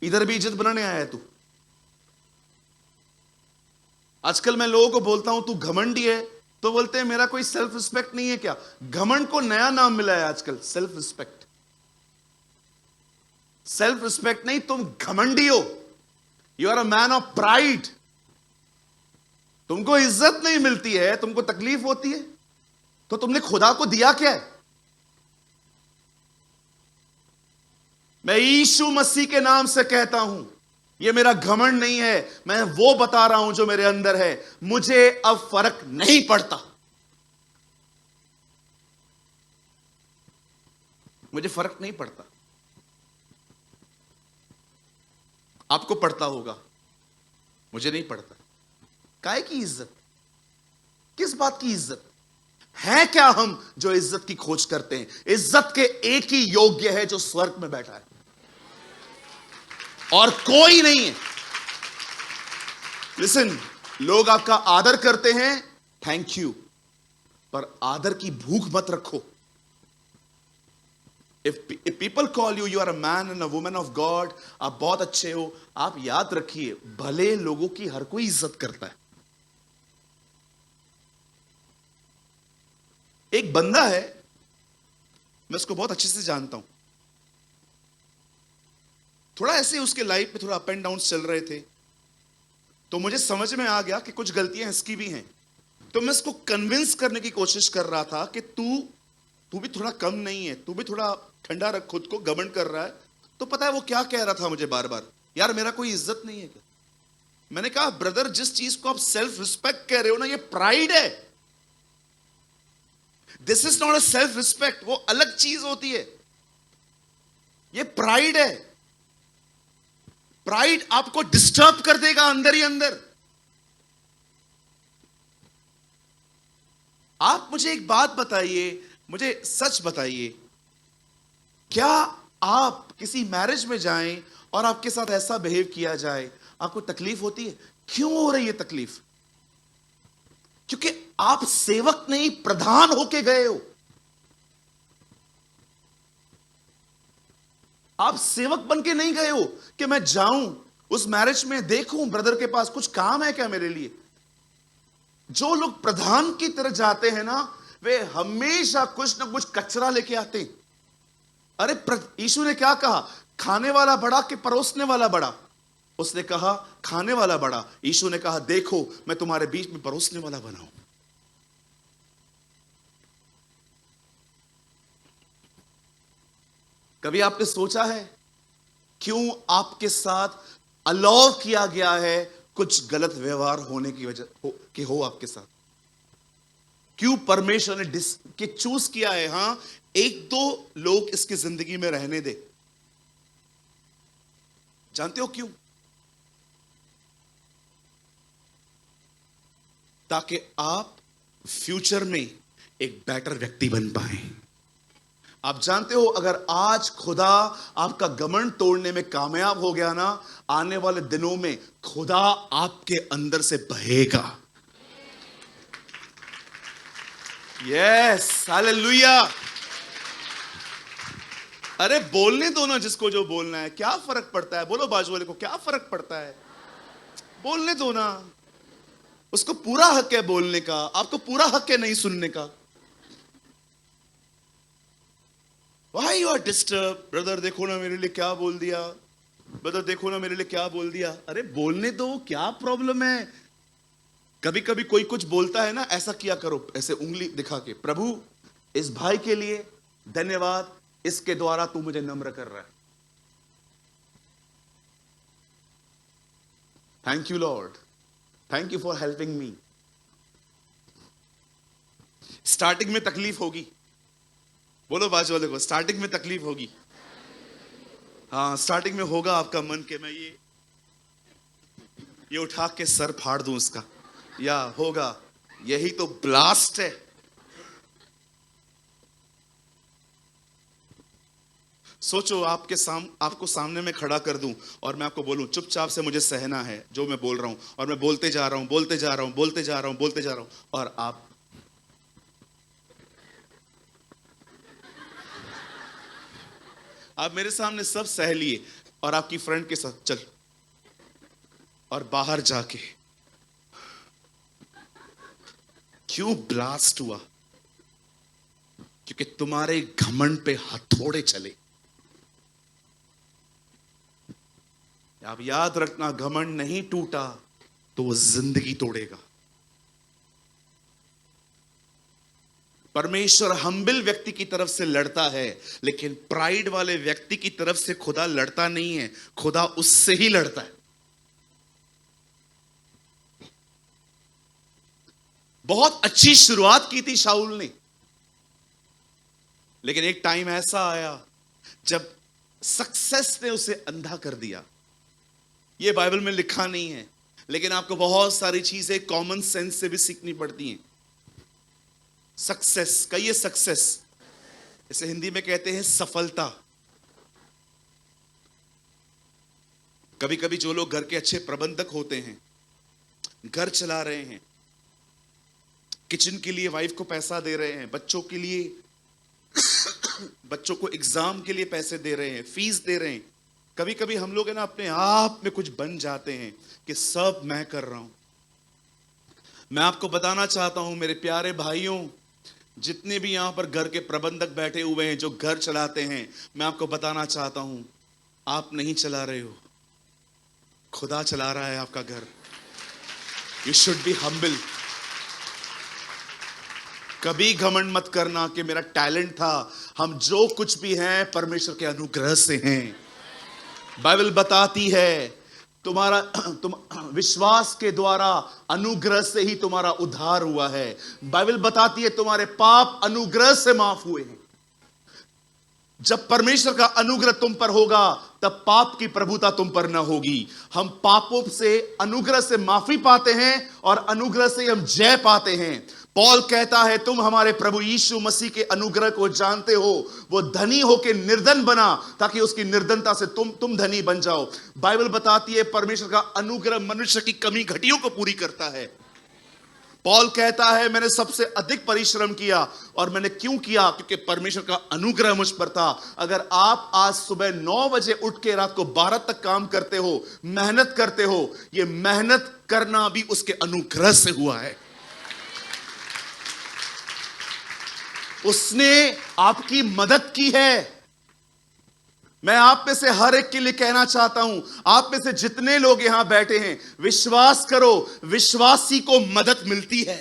इधर भी इज्जत बनाने आया है तू? आजकल मैं लोगों को बोलता हूं तू घमंडी है, तो बोलते हैं मेरा कोई सेल्फ रिस्पेक्ट नहीं है क्या? घमंड को नया नाम मिला है आजकल, सेल्फ रिस्पेक्ट। सेल्फ रिस्पेक्ट नहीं, तुम घमंडी हो। You are a man of pride. तुमको इज्जत नहीं मिलती है, तुमको तकलीफ होती है, तो तुमने खुदा को दिया क्या है? मैं यीशु मसीह के नाम से कहता हूं, यह मेरा घमंड नहीं है, मैं वो बता रहा हूं जो मेरे अंदर है। मुझे अब फर्क नहीं पड़ता। मुझे फर्क नहीं पड़ता। आपको पड़ता होगा, मुझे नहीं पड़ता। काहे की इज्जत? किस बात की इज्जत है? क्या हम जो इज्जत की खोज करते हैं? इज्जत के एक ही योग्य है जो स्वर्ग में बैठा है, और कोई नहीं है। लिसन, लोग आपका आदर करते हैं, थैंक यू, पर आदर की भूख मत रखो। If people call you, you are a man and a woman of God, आप बहुत अच्छे हो, आप याद रखिए, भले लोगों की हर कोई इज्जत करता है। एक बंदा है, मैं उसको बहुत अच्छे से जानता हूं। थोड़ा ऐसे उसके लाइफ में थोड़ा अप एंड डाउन चल रहे थे, तो मुझे समझ में आ गया कि कुछ गलतियां इसकी भी हैं। तो मैं इसको कन्विंस करने की कोशिश कर रहा था कि तू भी थोड़ा कम नहीं है, तू भी थोड़ा ठंडा रख खुद को, घमंड कर रहा है। तो पता है वो क्या कह रहा था मुझे बार बार? यार मेरा कोई इज्जत नहीं है क्या? मैंने कहा ब्रदर, जिस चीज को आप सेल्फ रिस्पेक्ट कह रहे हो ना, ये प्राइड है। This is not a self respect, वो अलग चीज होती है। ये प्राइड है। प्राइड आपको डिस्टर्ब कर देगा अंदर ही अंदर। आप मुझे एक बात बताइए, मुझे सच बताइए, क्या आप किसी मैरिज में जाएं और आपके साथ ऐसा बिहेव किया जाए, आपको तकलीफ होती है? क्यों हो रही है तकलीफ? क्योंकि आप सेवक नहीं, प्रधान होके गए हो। आप सेवक बन के नहीं गए हो कि मैं जाऊं उस मैरिज में देखूं ब्रदर के पास कुछ काम है क्या मेरे लिए। जो लोग प्रधान की तरह जाते हैं ना, वे हमेशा कुछ ना कुछ कचरा लेके आते हैं। अरे यीशु ने क्या कहा, खाने वाला बड़ा कि परोसने वाला बड़ा? उसने कहा खाने वाला बड़ा। यीशु ने कहा देखो मैं तुम्हारे बीच में परोसने वाला बना हूं। कभी आपने सोचा है क्यों आपके साथ अलाउ किया गया है कुछ गलत व्यवहार होने की वजह कि हो आपके साथ? क्यों परमेश्वर ने चूज किया है? हां, एक दो लोग इसकी जिंदगी में रहने दे। जानते हो क्यों? ताकि आप फ्यूचर में एक बेटर व्यक्ति बन पाए। आप जानते हो अगर आज खुदा आपका घमंड तोड़ने में कामयाब हो गया ना, आने वाले दिनों में खुदा आपके अंदर से बहेगा। Yes, hallelujah. अरे बोलने दो ना जिसको जो बोलना है, क्या फर्क पड़ता है? बोलो बाजू वाले को, क्या फर्क पड़ता है? बोलने दो ना, उसको पूरा हक है बोलने का, आपको पूरा हक है नहीं सुनने का। Why you are disturbed? Brother देखो ना मेरे लिए क्या बोल दिया, ब्रदर देखो ना मेरे लिए क्या बोल दिया। अरे बोलने दो, क्या प्रॉब्लम है? कभी कभी कोई कुछ बोलता है ना, ऐसा किया करो, ऐसे उंगली दिखा के, प्रभु इस भाई के लिए धन्यवाद, इसके द्वारा तू मुझे नम्र कर रहा है। Thank you Lord, thank you for helping me. Starting में तकलीफ होगी, बोलो बाजू वाले को, स्टार्टिंग में तकलीफ होगी। हाँ, स्टार्टिंग में होगा आपका मन के मैं ये उठा के सर फाड़ दूं उसका, या होगा यही तो ब्लास्ट है। सोचो आपको सामने में खड़ा कर दूं और मैं आपको बोलूं चुपचाप से मुझे सहना है जो मैं बोल रहा हूं, और मैं बोलते जा रहा हूं, बोलते जा रहा हूं, बोलते जा रहा हूं, बोलते जा रहा हूं, और आप मेरे सामने सब सह लिए और आपकी फ्रेंड के साथ चल, और बाहर जाके क्यों ब्लास्ट हुआ? क्योंकि तुम्हारे घमंड पे हथौड़े चले। आप याद रखना, घमंड नहीं टूटा तो वो जिंदगी तोड़ेगा। परमेश्वर हम्बिल व्यक्ति की तरफ से लड़ता है, लेकिन प्राइड वाले व्यक्ति की तरफ से खुदा लड़ता नहीं है, खुदा उससे ही लड़ता है। बहुत अच्छी शुरुआत की थी शाऊल ने, लेकिन एक टाइम ऐसा आया जब सक्सेस ने उसे अंधा कर दिया। यह बाइबल में लिखा नहीं है, लेकिन आपको बहुत सारी चीजें कॉमन सेंस से भी सीखनी पड़ती हैं। सक्सेस, कहिए सक्सेस, इसे हिंदी में कहते हैं सफलता। कभी कभी जो लोग घर के अच्छे प्रबंधक होते हैं, घर चला रहे हैं, किचन के लिए वाइफ को पैसा दे रहे हैं, बच्चों के लिए बच्चों को एग्जाम के लिए पैसे दे रहे हैं, फीस दे रहे हैं, कभी कभी हम लोग है ना अपने आप में कुछ बन जाते हैं कि सब मैं कर रहा हूं। मैं आपको बताना चाहता हूं मेरे प्यारे भाइयों, जितने भी यहां पर घर के प्रबंधक बैठे हुए हैं जो घर चलाते हैं, मैं आपको बताना चाहता हूं आप नहीं चला रहे हो, खुदा चला रहा है आपका घर। You should be humble. कभी घमंड मत करना कि मेरा टैलेंट था। हम जो कुछ भी हैं परमेश्वर के अनुग्रह से हैं। बाइबल बताती है तुम विश्वास के द्वारा अनुग्रह से ही तुम्हारा उद्धार हुआ है। बाइबल बताती है तुम्हारे पाप अनुग्रह से माफ हुए हैं। जब परमेश्वर का अनुग्रह तुम पर होगा तब पाप की प्रभुता तुम पर न होगी। हम पापों से अनुग्रह से माफी पाते हैं और अनुग्रह से हम जय पाते हैं। पौल कहता है तुम हमारे प्रभु यीशु मसीह के अनुग्रह को जानते हो, वो धनी होकर निर्धन बना ताकि उसकी निर्धनता से तुम धनी बन जाओ। बाइबल बताती है परमेश्वर का अनुग्रह मनुष्य की कमी घटियों को पूरी करता है। पौल कहता है मैंने सबसे अधिक परिश्रम किया, और मैंने क्यों किया? क्योंकि परमेश्वर का अनुग्रह मुझ पर था। अगर आप आज सुबह 9 बजे उठ के रात को 12 तक काम करते हो, मेहनत करते हो, ये मेहनत करना भी उसके अनुग्रह से हुआ है। उसने आपकी मदद की है। मैं आप में से हर एक के लिए कहना चाहता हूं, आप में से जितने लोग यहां बैठे हैं, विश्वास करो, विश्वासी को मदद मिलती है।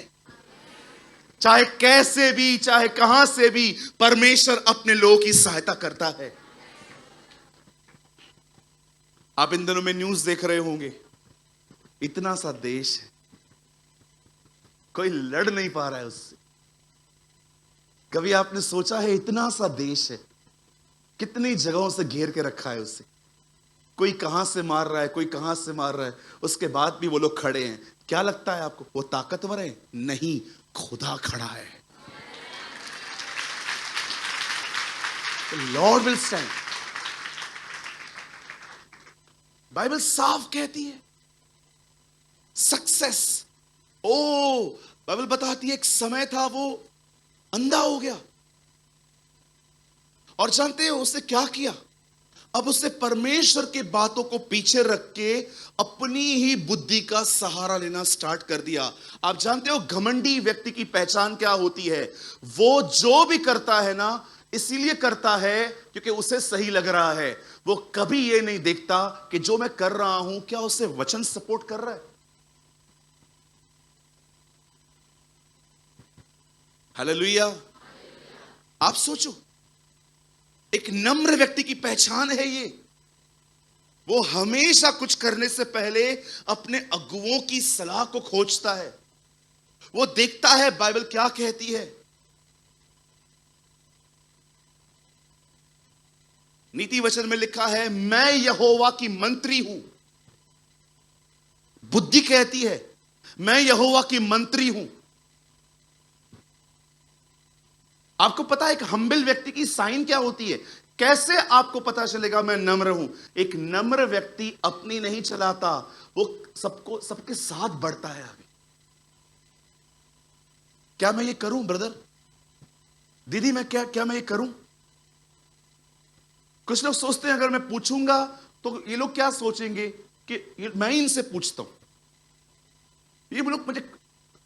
चाहे कैसे भी, चाहे कहां से भी, परमेश्वर अपने लोगों की सहायता करता है। आप इन दिनों में न्यूज देख रहे होंगे, इतना सा देश है, कोई लड़ नहीं पा रहा है उससे। कभी आपने सोचा है इतना सा देश है, कितनी जगहों से घेर के रखा है उसे, कोई कहां से मार रहा है, कोई कहां से मार रहा है, उसके बाद भी वो लोग खड़े हैं। क्या लगता है आपको वो ताकतवर है? नहीं, खुदा खड़ा है। Lord will stand. बाइबल साफ कहती है सक्सेस। ओ, बाइबल बताती है एक समय था वो अंधा हो गया, और जानते हो उसने क्या किया? अब उसने परमेश्वर की बातों को पीछे रख के अपनी ही बुद्धि का सहारा लेना स्टार्ट कर दिया। आप जानते हो घमंडी व्यक्ति की पहचान क्या होती है? वो जो भी करता है ना, इसीलिए करता है क्योंकि उसे सही लग रहा है। वो कभी ये नहीं देखता कि जो मैं कर रहा हूं क्या उसे वचन सपोर्ट कर रहा है। हालेलुया। आप सोचो, एक नम्र व्यक्ति की पहचान है ये। वो हमेशा कुछ करने से पहले अपने अगुओं की सलाह को खोजता है। वो देखता है बाइबल क्या कहती है। नीति वचन में लिखा है, मैं यहोवा की मंत्री हूं। बुद्धि कहती है मैं यहोवा की मंत्री हूं। आपको पता है एक हम्बल व्यक्ति की साइन क्या होती है? कैसे आपको पता चलेगा मैं नम्र हूं? एक नम्र व्यक्ति अपनी नहीं चलाता, वो सबके साथ बढ़ता है आगे। क्या मैं ये करूं ब्रदर, दीदी? मैं क्या मैं ये करूं? कुछ लोग सोचते हैं अगर मैं पूछूंगा तो ये लोग क्या सोचेंगे कि मैं इनसे पूछता हूं, ये लोग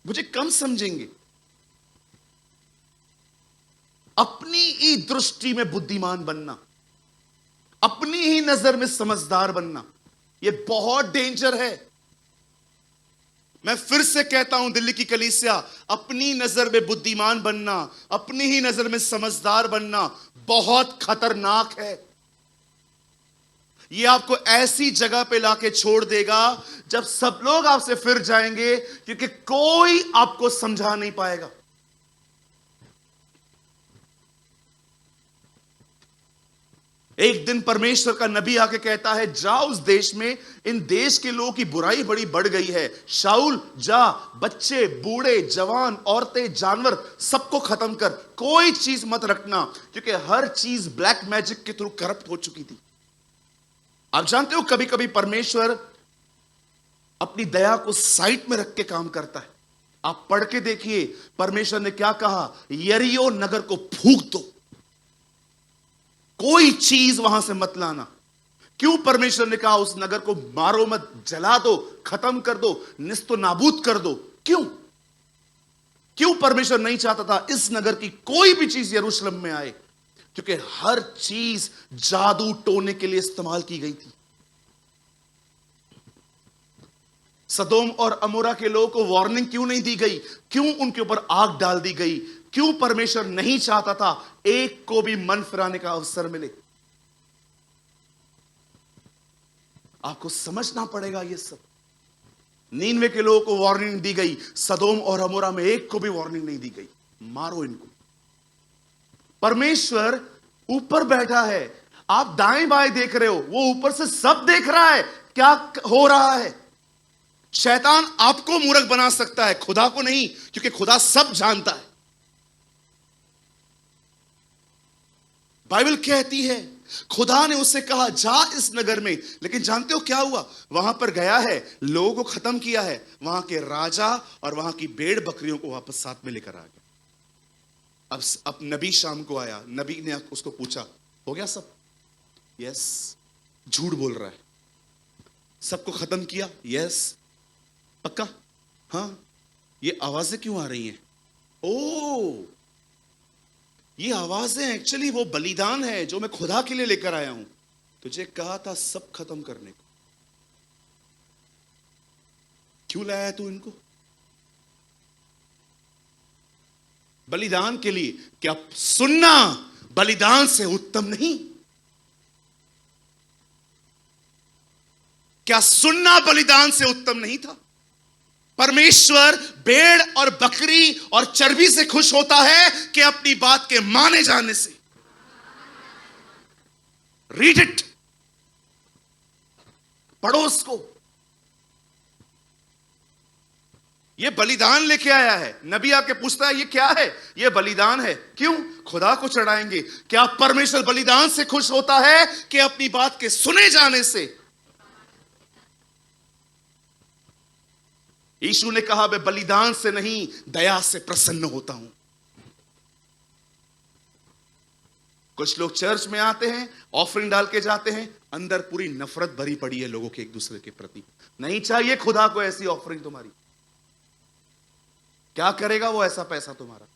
मुझे कम समझेंगे। अपनी ही दृष्टि में बुद्धिमान बनना, अपनी ही नजर में समझदार बनना, यह बहुत डेंजर है। मैं फिर से कहता हूं दिल्ली की कलीसिया, अपनी नजर में बुद्धिमान बनना, अपनी ही नजर में समझदार बनना बहुत खतरनाक है। यह आपको ऐसी जगह पे लाके छोड़ देगा जब सब लोग आपसे फिर जाएंगे, क्योंकि कोई आपको समझा नहीं पाएगा। एक दिन परमेश्वर का नबी आके कहता है, जाओ उस देश में, इन देश के लोगों की बुराई बड़ी बढ़ गई है। शाऊल जा, बच्चे, बूढ़े, जवान, औरतें, जानवर सबको खत्म कर, कोई चीज मत रखना, क्योंकि हर चीज ब्लैक मैजिक के थ्रू करप्ट हो चुकी थी। आप जानते हो कभी कभी परमेश्वर अपनी दया को साइड में रख के काम करता है। आप पढ़ के देखिए परमेश्वर ने क्या कहा, यरीहो नगर को फूंक दो, कोई चीज वहां से मत लाना। क्यों परमेश्वर ने कहा उस नगर को मारो मत, जला दो, खत्म कर दो, निस्तो नाबूद कर दो? क्यों परमेश्वर नहीं चाहता था इस नगर की कोई भी चीज यरूशलेम में आए? क्योंकि हर चीज जादू टोने के लिए इस्तेमाल की गई थी। सदोम और अमोरा के लोगों को वार्निंग क्यों नहीं दी गई? क्यों उनके ऊपर आग डाल दी गई? क्यों परमेश्वर नहीं चाहता था एक को भी मन फिराने का अवसर मिले? आपको समझना पड़ेगा ये सब। नीनवे के लोगों को वार्निंग दी गई, सदोम और अमोरा में एक को भी वार्निंग नहीं दी गई, मारो इनको। परमेश्वर ऊपर बैठा है, आप दाएं बाएं देख रहे हो, वो ऊपर से सब देख रहा है क्या हो रहा है। शैतान आपको मूर्ख बना सकता है, खुदा को नहीं, क्योंकि खुदा सब जानता है। बाइबल कहती है खुदा ने उससे कहा जा इस नगर में, लेकिन जानते हो क्या हुआ? वहां पर गया है, लोगों को खत्म किया है, वहां के राजा और वहां की भेड़ बकरियों को वापस साथ में लेकर आ गया। अब नबी शाम को आया, नबी ने उसको पूछा हो गया सब? यस। झूठ बोल रहा है। सबको खत्म किया? यस। पक्का? हाँ। ये आवाजें क्यों आ रही हैं? ओ, ये आवाजें एक्चुअली वो बलिदान है जो मैं खुदा के लिए लेकर आया हूं। तुझे कहा था सब खत्म करने को, क्यों लाया तू इनको? बलिदान के लिए। क्या सुनना बलिदान से उत्तम नहीं? क्या सुनना बलिदान से उत्तम नहीं था? परमेश्वर भेड़ और बकरी और चर्बी से खुश होता है कि अपनी बात के माने जाने से। रीड इट, पढ़ो उसको। ये बलिदान लेके आया है। नबी आके पूछता है ये क्या है? ये बलिदान है। क्यों? खुदा को चढ़ाएंगे। क्या परमेश्वर बलिदान से खुश होता है कि अपनी बात के सुने जाने से? यीशु ने कहा मैं बलिदान से नहीं दया से प्रसन्न होता हूं। कुछ लोग चर्च में आते हैं, ऑफरिंग डाल के जाते हैं, अंदर पूरी नफरत भरी पड़ी है लोगों के एक दूसरे के प्रति। नहीं चाहिए खुदा को ऐसी ऑफरिंग तुम्हारी। क्या करेगा वो ऐसा पैसा तुम्हारा?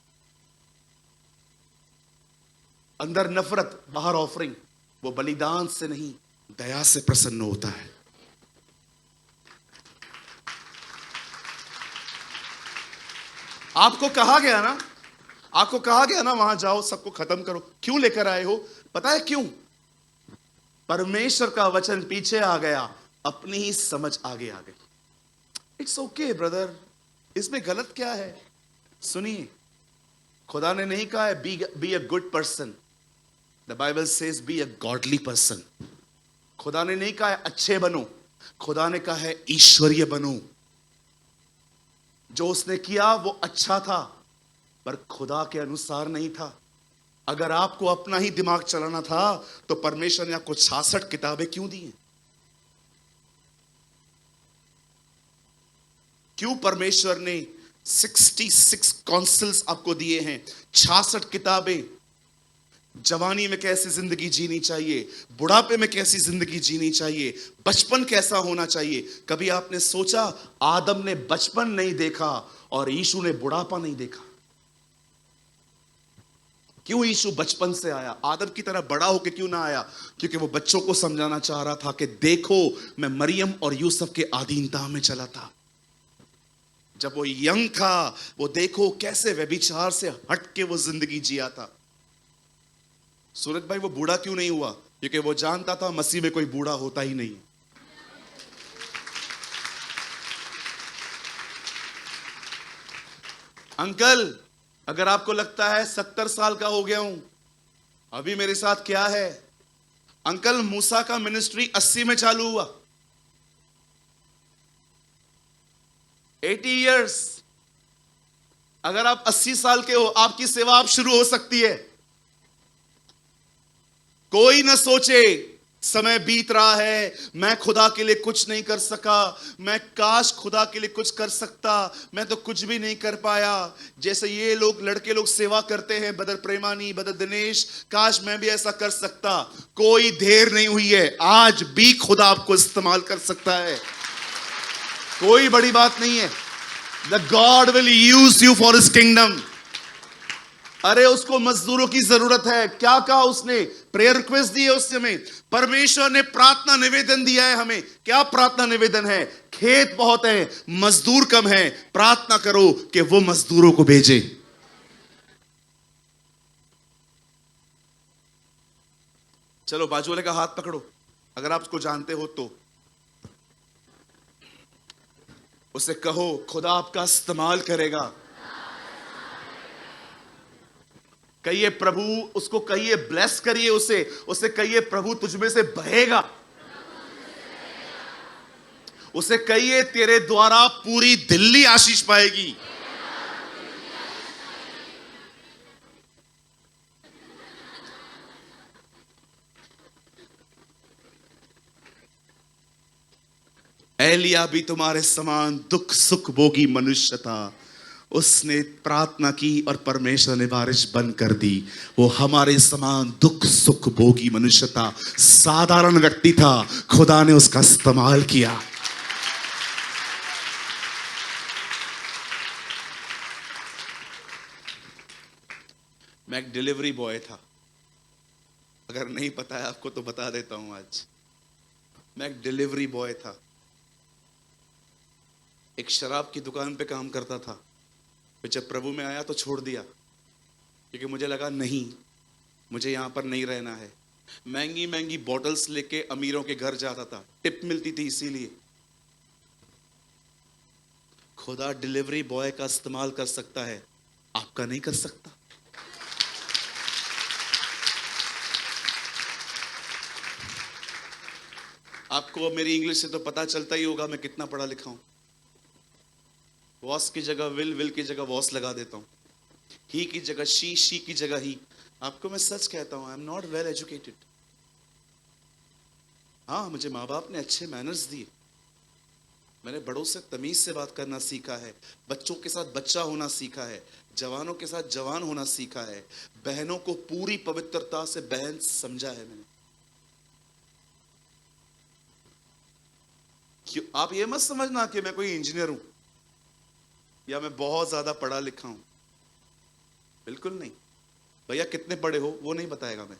अंदर नफरत, बाहर ऑफरिंग। वो बलिदान से नहीं दया से प्रसन्न होता है। आपको कहा गया ना, आपको कहा गया ना वहां जाओ सबको खत्म करो। क्यों लेकर आए हो? पता है क्यों? परमेश्वर का वचन पीछे आ गया, अपनी ही समझ आगे आ गई। इट्स ओके ब्रदर, इसमें गलत क्या है? सुनिए, खुदा ने नहीं कहा है be a good person. The Bible says be a godly person. खुदा ने नहीं कहा है अच्छे बनो, खुदा ने कहा है ईश्वरीय बनो। जो उसने किया वो अच्छा था, पर खुदा के अनुसार नहीं था। अगर आपको अपना ही दिमाग चलाना था तो परमेश्वर ने आपको 66 किताबें क्यों दी हैं? क्यों परमेश्वर ने 66 काउंसिल्स आपको दिए हैं, 66 किताबें? जवानी में कैसी जिंदगी जीनी चाहिए, बुढ़ापे में कैसी जिंदगी जीनी चाहिए, बचपन कैसा होना चाहिए। कभी आपने सोचा आदम ने बचपन नहीं देखा और यीशु ने बुढ़ापा नहीं देखा? क्यों यीशु बचपन से आया? आदम की तरह बड़ा होकर क्यों ना आया? क्योंकि वो बच्चों को समझाना चाह रहा था कि देखो मैं मरियम और यूसुफ के अधीनता में चला था। जब वो यंग था, वो देखो कैसे व्यभिचार से हट के वो जिंदगी जिया था। सूरज भाई वो बूढ़ा क्यों नहीं हुआ? क्योंकि वो जानता था मसीह में कोई बूढ़ा होता ही नहीं। अंकल, अगर आपको लगता है 70 साल का हो गया हूं, अभी मेरे साथ क्या है? अंकल, मूसा का मिनिस्ट्री 80 में चालू हुआ, 80 इयर्स। अगर आप 80 साल के हो, आपकी सेवा आप शुरू हो सकती है। कोई न सोचे समय बीत रहा है, मैं खुदा के लिए कुछ नहीं कर सका, मैं काश खुदा के लिए कुछ कर सकता, मैं तो कुछ भी नहीं कर पाया। जैसे ये लोग लड़के लोग सेवा करते हैं, बदर प्रेमानी, बदर दिनेश, काश मैं भी ऐसा कर सकता। कोई देर नहीं हुई है, आज भी खुदा आपको इस्तेमाल कर सकता है। कोई बड़ी बात नहीं है। The God will use you for his kingdom. अरे उसको मजदूरों की जरूरत है। क्या कहा उसने? प्रेयर रिक्वेस्ट दी है उस समय। परमेश्वर ने प्रार्थना निवेदन दिया है हमें। क्या प्रार्थना निवेदन है? खेत बहुत है, मजदूर कम है, प्रार्थना करो कि वो मजदूरों को भेजे। चलो बाजू वाले का हाथ पकड़ो, अगर आप उसको जानते हो तो। उसे कहो खुदा आपका इस्तेमाल करेगा। कहिए प्रभु, उसको कहिए ब्लेस करिए उसे कहिए प्रभु तुझ में से बहेगा। उसे कहिए तेरे द्वारा पूरी दिल्ली आशीष पाएगी। एलिया भी तुम्हारे समान दुख सुख भोगी मनुष्य था। उसने प्रार्थना की और परमेश्वर ने बारिश बंद कर दी। वो हमारे समान दुख सुख भोगी मनुष्य था, साधारण व्यक्ति था, खुदा ने उसका इस्तेमाल किया। मैं एक डिलीवरी बॉय था, अगर नहीं पता है आपको तो बता देता हूं आज। मैं एक डिलीवरी बॉय था, एक शराब की दुकान पे काम करता था। फिर जब प्रभु में आया तो छोड़ दिया, क्योंकि मुझे लगा नहीं, मुझे यहां पर नहीं रहना है। महंगी महंगी बॉटल्स लेके अमीरों के घर जाता था, टिप मिलती थी इसीलिए। खुदा डिलीवरी बॉय का इस्तेमाल कर सकता है, आपका नहीं कर सकता। आपको मेरी इंग्लिश से तो पता चलता ही होगा मैं कितना पढ़ा लिखा हूं। वॉस की जगह विल की जगह वॉस लगा देता हूं, ही की जगह शी की जगह ही। आपको मैं सच कहता हूं, I am not well educated. हाँ, मुझे माँ बाप ने अच्छे मैनर्स दिए, मैंने बड़ों से तमीज से बात करना सीखा है, बच्चों के साथ बच्चा होना सीखा है, जवानों के साथ जवान होना सीखा है, बहनों को पूरी पवित्रता से बहन समझा है मैंने। क्यों आप ये मत समझना कि मैं कोई इंजीनियर हूं या मैं बहुत ज्यादा पढ़ा लिखा हूं, बिल्कुल नहीं। भैया कितने पढ़े हो वो नहीं बताएगा मैं।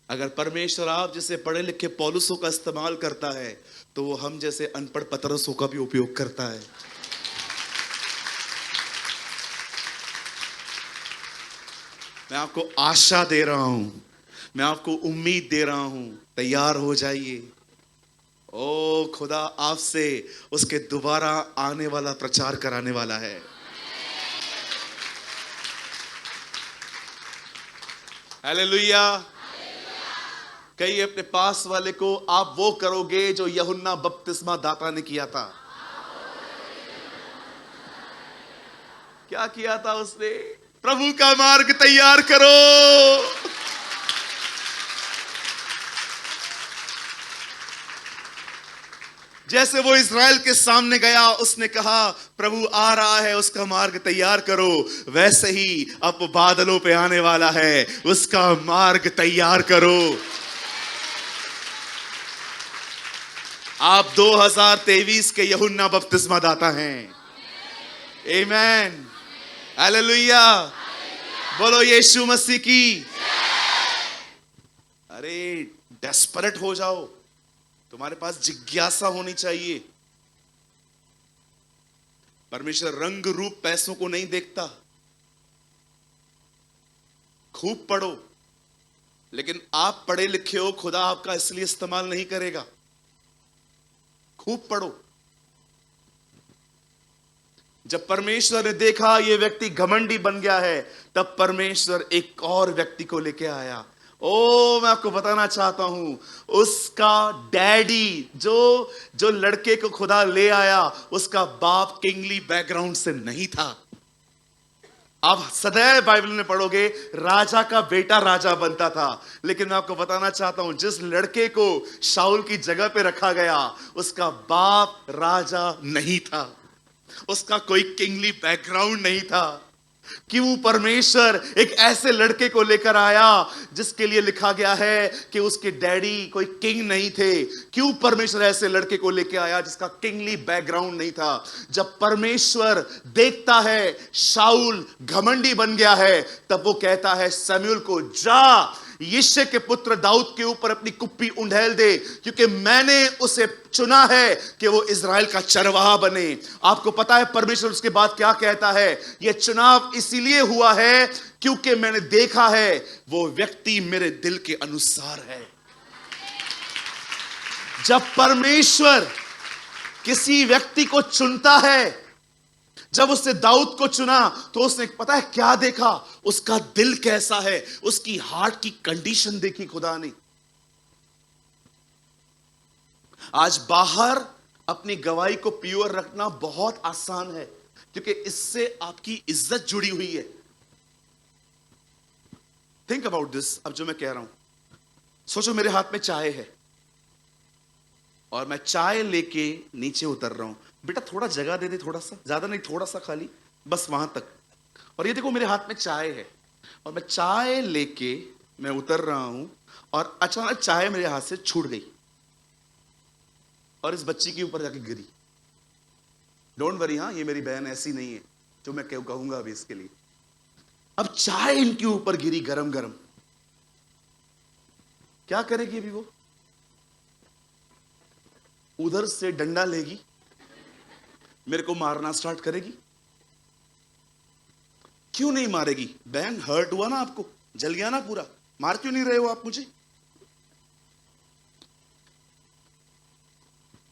अगर परमेश्वर आप जैसे पढ़े लिखे पौलुसों का इस्तेमाल करता है तो वो हम जैसे अनपढ़ पतरसों का भी उपयोग करता है। मैं आपको आशा दे रहा हूं, मैं आपको उम्मीद दे रहा हूं, तैयार हो जाइए। ओ खुदा आपसे उसके दोबारा आने वाला प्रचार कराने वाला है। हालेलुया। कही अपने पास वाले को, आप वो करोगे जो यूहन्ना बपतिस्मा दाता ने किया था। क्या किया था उसने? प्रभु का मार्ग तैयार करो। जैसे वो इज़राइल के सामने गया, उसने कहा प्रभु आ रहा है, उसका मार्ग तैयार करो। वैसे ही अब बादलों पे आने वाला है, उसका मार्ग तैयार करो। आप 2023 के यूहन्ना बपतिस्मा दाता हैं। आमीन, हालेलुया। बोलो यीशु मसीह की। अरे डेस्परेट हो जाओ, तुम्हारे पास जिज्ञासा होनी चाहिए। परमेश्वर रंग रूप पैसों को नहीं देखता। खूब पढ़ो, लेकिन आप पढ़े लिखे हो, खुदा आपका इसलिए इस्तेमाल नहीं करेगा। खूब पढ़ो। जब परमेश्वर ने देखा ये व्यक्ति घमंडी बन गया है, तब परमेश्वर एक और व्यक्ति को लेके आया। मैं आपको बताना चाहता हूं, उसका डैडी जो लड़के को खुदा ले आया, उसका बाप किंगली बैकग्राउंड से नहीं था। आप सदैव बाइबल में पढ़ोगे, राजा का बेटा राजा बनता था। लेकिन मैं आपको बताना चाहता हूं, जिस लड़के को शाऊल की जगह पे रखा गया, उसका बाप राजा नहीं था, उसका कोई किंगली बैकग्राउंड नहीं था। क्यों परमेश्वर एक ऐसे लड़के को लेकर आया जिसके लिए लिखा गया है कि उसके डैडी कोई किंग नहीं थे? क्यों परमेश्वर ऐसे लड़के को लेकर आया जिसका किंगली बैकग्राउंड नहीं था? जब परमेश्वर देखता है शाऊल घमंडी बन गया है, तब वो कहता है शमूएल को, जा यिशै के पुत्र दाऊद के ऊपर अपनी कुप्पी उंडेल दे, क्योंकि मैंने उसे चुना है कि वो इज़राइल का चरवाहा बने। आपको पता है परमेश्वर उसके बाद क्या कहता है? यह चुनाव इसीलिए हुआ है क्योंकि मैंने देखा है वो व्यक्ति मेरे दिल के अनुसार है। जब परमेश्वर किसी व्यक्ति को चुनता है, जब उसने दाऊद को चुना तो उसने पता है क्या देखा? उसका दिल कैसा है, उसकी हार्ट की कंडीशन देखी खुदा ने। आज बाहर अपनी गवाही को प्योर रखना बहुत आसान है, क्योंकि इससे आपकी इज्जत जुड़ी हुई है। थिंक अबाउट दिस, अब जो मैं कह रहा हूं सोचो मेरे हाथ में चाय है और मैं चाय लेके नीचे उतर रहा हूं। बेटा थोड़ा जगह दे दे, थोड़ा सा, ज्यादा नहीं, थोड़ा सा खाली, बस वहां तक। और ये देखो मेरे हाथ में चाय है और मैं चाय लेके मैं उतर रहा हूं और अचानक चाय मेरे हाथ से छूट गई और इस बच्ची के ऊपर जाके गिरी। डोंट वरी, हाँ ये मेरी बहन ऐसी नहीं है जो मैं कहूंगा अभी इसके लिए। अब चाय इनके ऊपर गिरी गरम गरम, क्या करेगी अभी वो? उधर से डंडा लेगी, मेरे को मारना स्टार्ट करेगी। क्यों नहीं मारेगी? बहन हर्ट हुआ ना आपको, जल गया ना पूरा, मार क्यों नहीं रहे हो आप मुझे?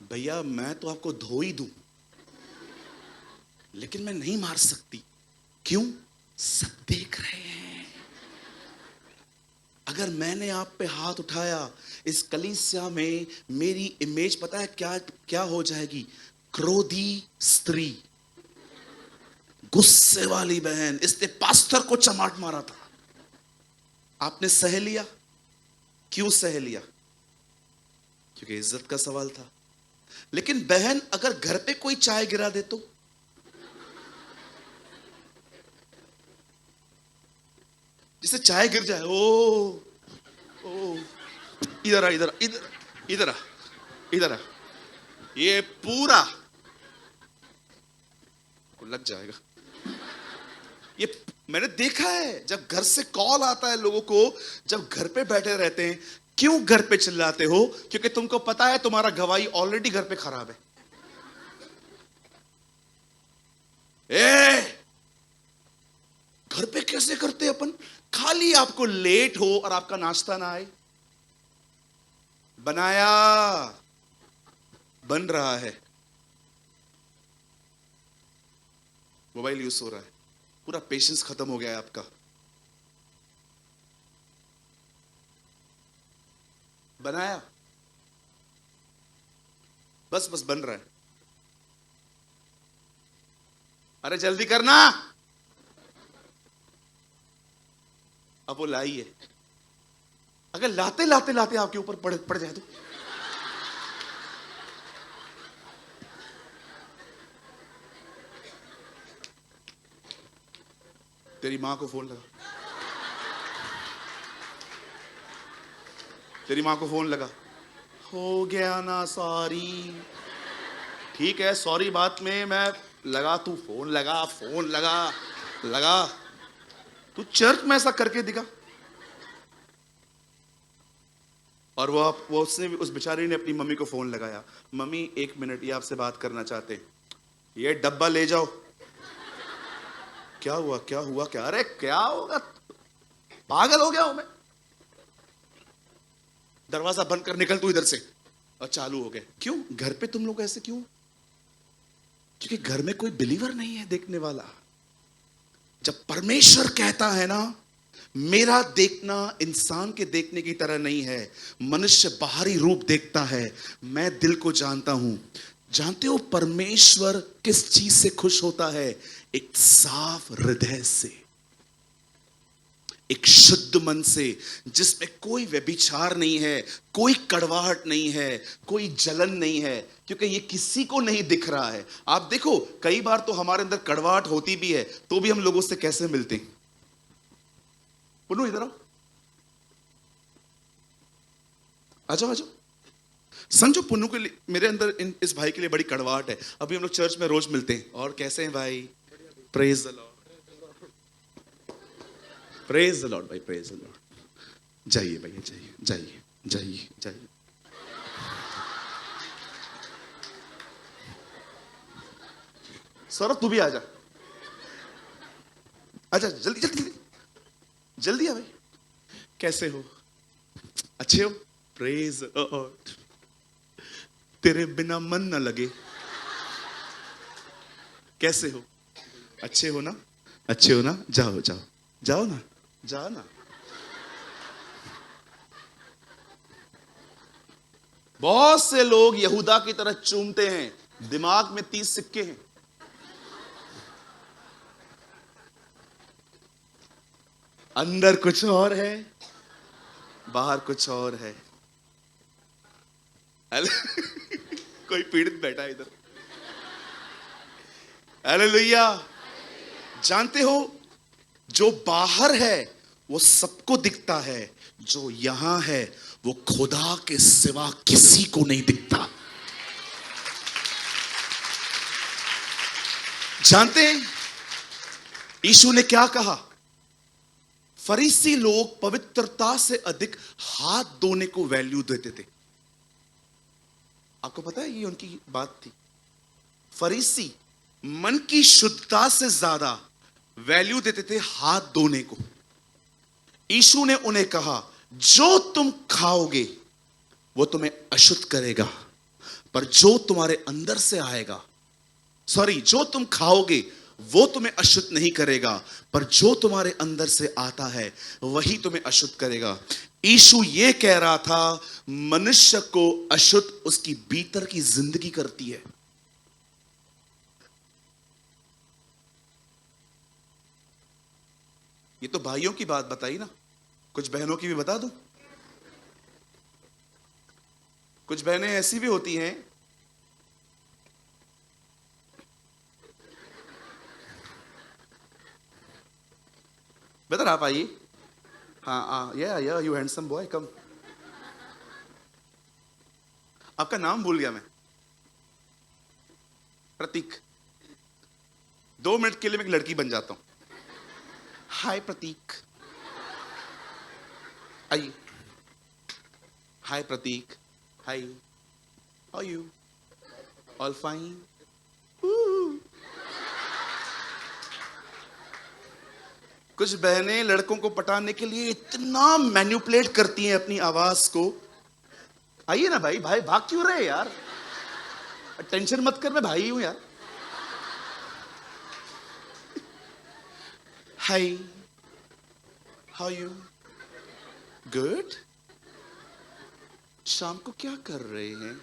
भैया मैं तो आपको धो ही दूं, लेकिन मैं नहीं मार सकती। क्यों? सब देख रहे हैं। अगर मैंने आप पे हाथ उठाया, इस कलीसिया में मेरी इमेज पता है क्या क्या हो जाएगी? क्रोधी स्त्री, गुस्से वाली बहन। इसने पास्टर को चमाट मारा था, आपने सह लिया। क्यों सह लिया? क्योंकि इज्जत का सवाल था। लेकिन बहन अगर घर पे कोई चाय गिरा दे तो जिसे चाय गिर जाए, ओ इधर आ, इधर इधर इधर आ, इधर आ, ये पूरा लग जाएगा। ये मैंने देखा है, जब घर से कॉल आता है लोगों को, जब घर पे बैठे रहते हैं, क्यों घर पे चिल्लाते हो? क्योंकि तुमको पता है तुम्हारा गवाही ऑलरेडी घर पे खराब है। घर पे कैसे करते अपन? खाली आपको लेट हो और आपका नाश्ता ना आए। बनाया, बन रहा है, मोबाइल यूज हो रहा है, पूरा पेशेंस खत्म हो गया है आपका। बनाया, बस बस बन रहा है। अरे जल्दी करना। अब वो लाई है, अगर लाते लाते लाते आपके ऊपर पड़ जाए तो तेरी मां को फोन लगा, तेरी मां को फोन लगा। हो गया ना सॉरी? ठीक है, सॉरी बात में मैं लगा, तू फोन लगा, फोन लगा लगा, तू चर्च में ऐसा करके दिखा। और वो उसने, उस बेचारी ने अपनी मम्मी को फोन लगाया। मम्मी 1 मिनट, ये आपसे बात करना चाहते हैं, ये डब्बा ले जाओ। क्या हुआ क्या हुआ क्या? अरे क्या होगा, पागल हो गया हूं मैं। दरवाजा बंद कर, निकल तू इधर से। और चालू हो गए। क्यों? घर पे तुम लोग ऐसे क्यों? क्योंकि घर में कोई बिलीवर नहीं है देखने वाला। जब परमेश्वर कहता है ना, मेरा देखना इंसान के देखने की तरह नहीं है। मनुष्य बाहरी रूप देखता है, मैं दिल को जानता हूं। जानते हो परमेश्वर किस चीज से खुश होता है? एक साफ हृदय से, एक शुद्ध मन से, जिसमें कोई व्यभिचार नहीं है, कोई कड़वाहट नहीं है, कोई जलन नहीं है। क्योंकि ये किसी को नहीं दिख रहा है। आप देखो कई बार तो हमारे अंदर कड़वाहट होती भी है, तो भी हम लोगों से कैसे मिलते हैं। पुन्नू इधर आओ, आ जाओ आ जाओ। समझो पुन्नू के लिए, मेरे अंदर इस भाई के लिए बड़ी कड़वाहट है। अभी हम लोग चर्च में रोज मिलते हैं। और कैसे हैं भाई? Praise the Lord, praise the Lord भाई, प्रेज द लॉर्ड। जाइए भैया, जाइए जाइए जाइए जाइए। सौरभ तू भी आजा, आजा जल्दी जल्दी जल्दी जल्दी आ भाई। कैसे हो? अच्छे हो? Praise the Lord. तेरे बिना मन ना लगे। कैसे हो? अच्छे हो ना? अच्छे हो ना? जाओ जाओ जाओ ना, जाओ ना। बहुत से लोग यहूदा की तरह चूमते हैं, दिमाग में 30 सिक्के हैं। अंदर कुछ और है। बाहर कुछ और है। कोई पीड़ित बैठा है इधर। हालेलुया। जानते हो, जो बाहर है वो सबको दिखता है, जो यहां है वो खुदा के सिवा किसी को नहीं दिखता। जानते हैं यीशु ने क्या कहा? फरीसी लोग पवित्रता से अधिक हाथ धोने को वैल्यू देते थे। आपको पता है ये उनकी बात थी। फरीसी मन की शुद्धता से ज्यादा वैल्यू देते थे हाथ धोने को। यीशु ने उन्हें कहा, जो तुम खाओगे वो तुम्हें अशुद्ध करेगा, पर जो तुम्हारे अंदर से आएगा, जो तुम खाओगे वो तुम्हें अशुद्ध नहीं करेगा, पर जो तुम्हारे अंदर से आता है वही तुम्हें अशुद्ध करेगा। यीशु ये कह रहा था, मनुष्य को अशुद्ध उसकी भीतर की जिंदगी करती है। ये तो भाइयों की बात बताई ना, कुछ बहनों की भी बता दूं। कुछ बहनें ऐसी भी होती हैं, बेटर आप आइए। हाँ, या यू हैंडसम बॉय, कम। आपका नाम भूल गया मैं। प्रतीक। 2 मिनट के लिए मैं एक लड़की बन जाता हूं। हाय प्रतीक, आइए। हाय प्रतीक, हाय, हाउ यू? All fine. कुछ बहनें लड़कों को पटाने के लिए इतना मैनिपुलेट करती हैं अपनी आवाज को। आइए ना भाई, भाग क्यों रहे यार? टेंशन मत कर, मैं भाई हूं यार। हाय, हाउ यू? गुड। शाम को क्या कर रहे हैं?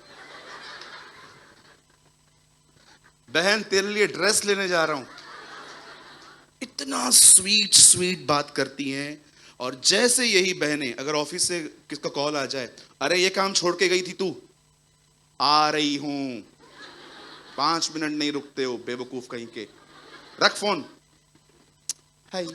बहन तेरे लिए ड्रेस लेने जा रहा हूं। इतना स्वीट स्वीट बात करती हैं। और जैसे यही बहनें अगर ऑफिस से किसका कॉल आ जाए, अरे ये काम छोड़ के गई थी तू, आ रही हूं। 5 मिनट नहीं रुकते हो बेवकूफ कहीं के, रख फोन। हाय।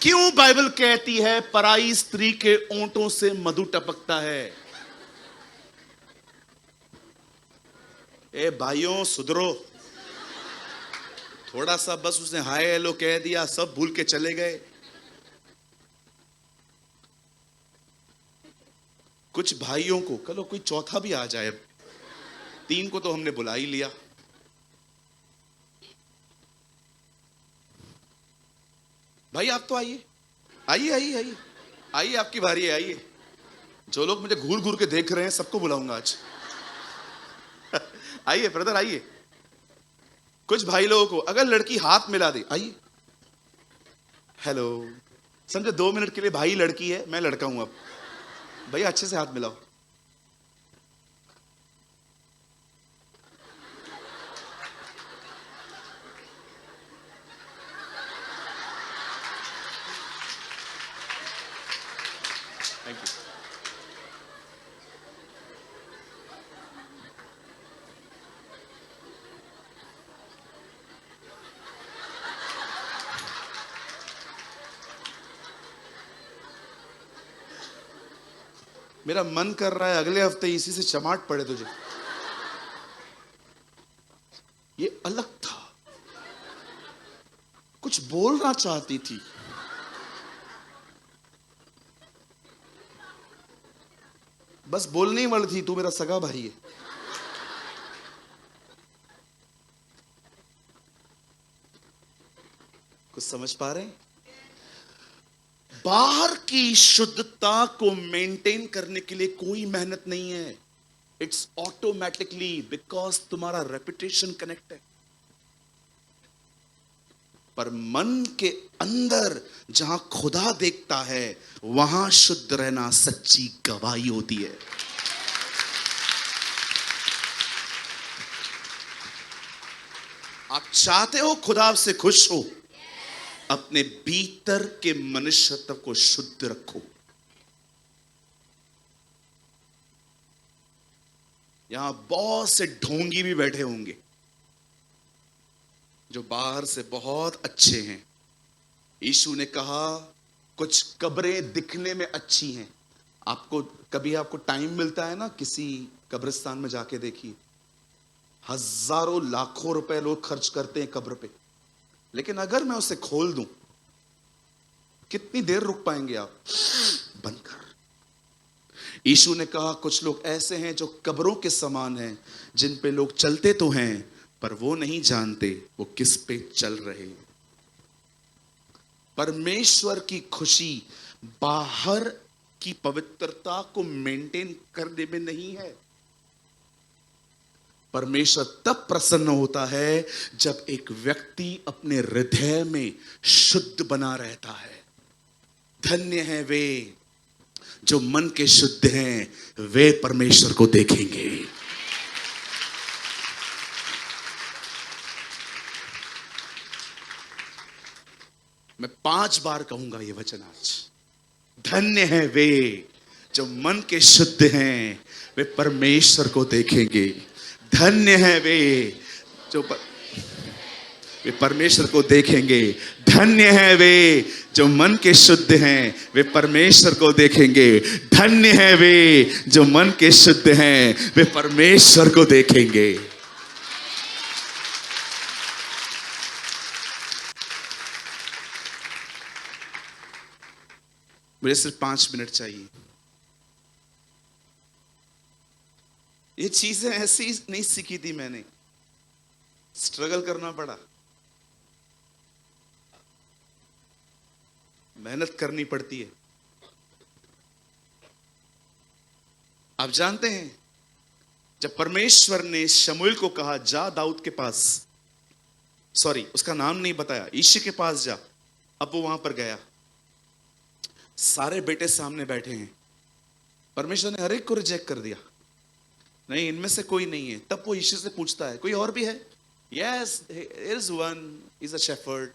क्यों बाइबल कहती है पराई स्त्री के ओंठों से मधु टपकता है? ए भाइयों सुधरो। थोड़ा सा बस उसने हाय हेलो कह दिया, सब भूल के चले गए। कुछ भाइयों को कलो कोई चौथा भी आ जाए, 3 को तो हमने बुला ही लिया। भाई आप तो आइए, आइए आइए आइए आइए, आपकी बारी है, आइए। जो लोग मुझे घूर घूर के देख रहे हैं सबको बुलाऊंगा आज। आइए ब्रदर, आइए। कुछ भाई लोगों को अगर लड़की हाथ मिला दे, आइए, हेलो, समझो 2 मिनट के लिए भाई लड़की है, मैं लड़का हूं। अब भैया अच्छे से हाथ मिलाओ। Thank you. मेरा मन कर रहा है अगले हफ्ते इसी से चमाट पड़े तुझे। ये अलग था, कुछ बोलना चाहती थी। बस बोलने ही वाली थी, तू मेरा सगा भाई है। कुछ समझ पा रहे हैं? बाहर की शुद्धता को मेंटेन करने के लिए कोई मेहनत नहीं है। इट्स ऑटोमेटिकली, बिकॉज तुम्हारा रेपुटेशन कनेक्ट है। पर मन के अंदर जहां खुदा देखता है वहां शुद्ध रहना सच्ची गवाही होती है। आप चाहते हो खुदा आपसे खुश हो, अपने भीतर के मनुष्यत्व को शुद्ध रखो। यहां बहुत से ढोंगी भी बैठे होंगे जो बाहर से बहुत अच्छे हैं। यीशु ने कहा कुछ कब्रें दिखने में अच्छी हैं। आपको टाइम मिलता है ना, किसी कब्रिस्तान में जाके देखिए, हजारों लाखों रुपए लोग खर्च करते हैं कब्र पे, लेकिन अगर मैं उसे खोल दूं, कितनी देर रुक पाएंगे आप? बंद कर। यीशु ने कहा कुछ लोग ऐसे हैं जो कब्रों के समान हैं, जिन पे लोग चलते तो हैं पर वो नहीं जानते वो किस पे चल रहे हैं। परमेश्वर की खुशी बाहर की पवित्रता को मेंटेन करने में नहीं है। परमेश्वर तब प्रसन्न होता है जब एक व्यक्ति अपने हृदय में शुद्ध बना रहता है। धन्य है वे जो मन के शुद्ध हैं, वे परमेश्वर को देखेंगे। मैं 5 बार कहूंगा ये वचन आज। धन्य है वे जो मन के शुद्ध हैं, वे परमेश्वर को देखेंगे। धन्य है वे जो वे परमेश्वर को देखेंगे। धन्य है वे जो मन के शुद्ध हैं, वे परमेश्वर को देखेंगे। धन्य है वे जो मन के शुद्ध हैं, वे परमेश्वर को देखेंगे। मुझे सिर्फ 5 मिनट चाहिए। ये चीजें ऐसी नहीं सीखी थी मैंने, स्ट्रगल करना पड़ा, मेहनत करनी पड़ती है। आप जानते हैं जब परमेश्वर ने शमूएल को कहा जा दाऊद के पास, सॉरी उसका नाम नहीं बताया, यिशै के पास जा, अब वो वहां पर गया, सारे बेटे सामने बैठे हैं। परमेश्वर ने हर एक को रिजेक्ट कर दिया, नहीं इनमें से कोई नहीं है। तब वो यिशै से पूछता है कोई और भी है? Yes there is one, is a shepherd.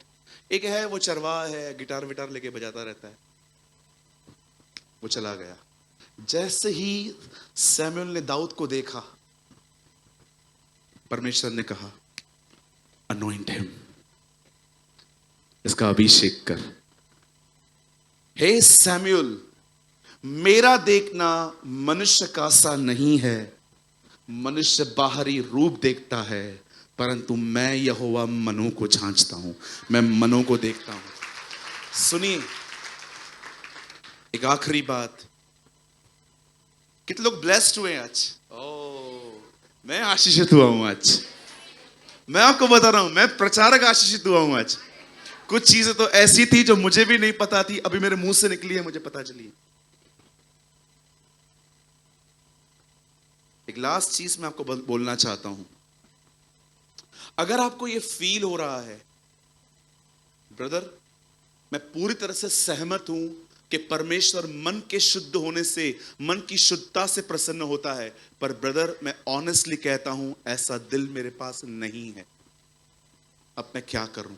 एक है वो चरवाहा है, गिटार विटार लेके बजाता रहता है। वो चला गया। जैसे ही सैमुएल ने दाऊद को देखा, परमेश्वर ने कहा अनॉइंट हिम, इसका अभिषेक कर। हे सैमुएल, मेरा देखना मनुष्य का सा नहीं है। मनुष्य बाहरी रूप देखता है, परंतु मैं यहोवा मनों को जांचता हूं, मैं मनों को देखता हूं। सुनिए एक आखिरी बात, कितने लोग ब्लेस्ड हुए आज? मैं आशीषित हुआ हूं आज। मैं आपको बता रहा हूं, मैं प्रचारक आशीषित हुआ हूं आज। कुछ चीजें तो ऐसी थी जो मुझे भी नहीं पता थी, अभी मेरे मुंह से निकली है, मुझे पता चली। एक लास्ट चीज मैं आपको बोलना चाहता हूं। अगर आपको यह फील हो रहा है ब्रदर, मैं पूरी तरह से सहमत हूं कि परमेश्वर मन के शुद्ध होने से, मन की शुद्धता से प्रसन्न होता है, पर ब्रदर मैं ऑनेस्टली कहता हूं ऐसा दिल मेरे पास नहीं है। अब मैं क्या करूं?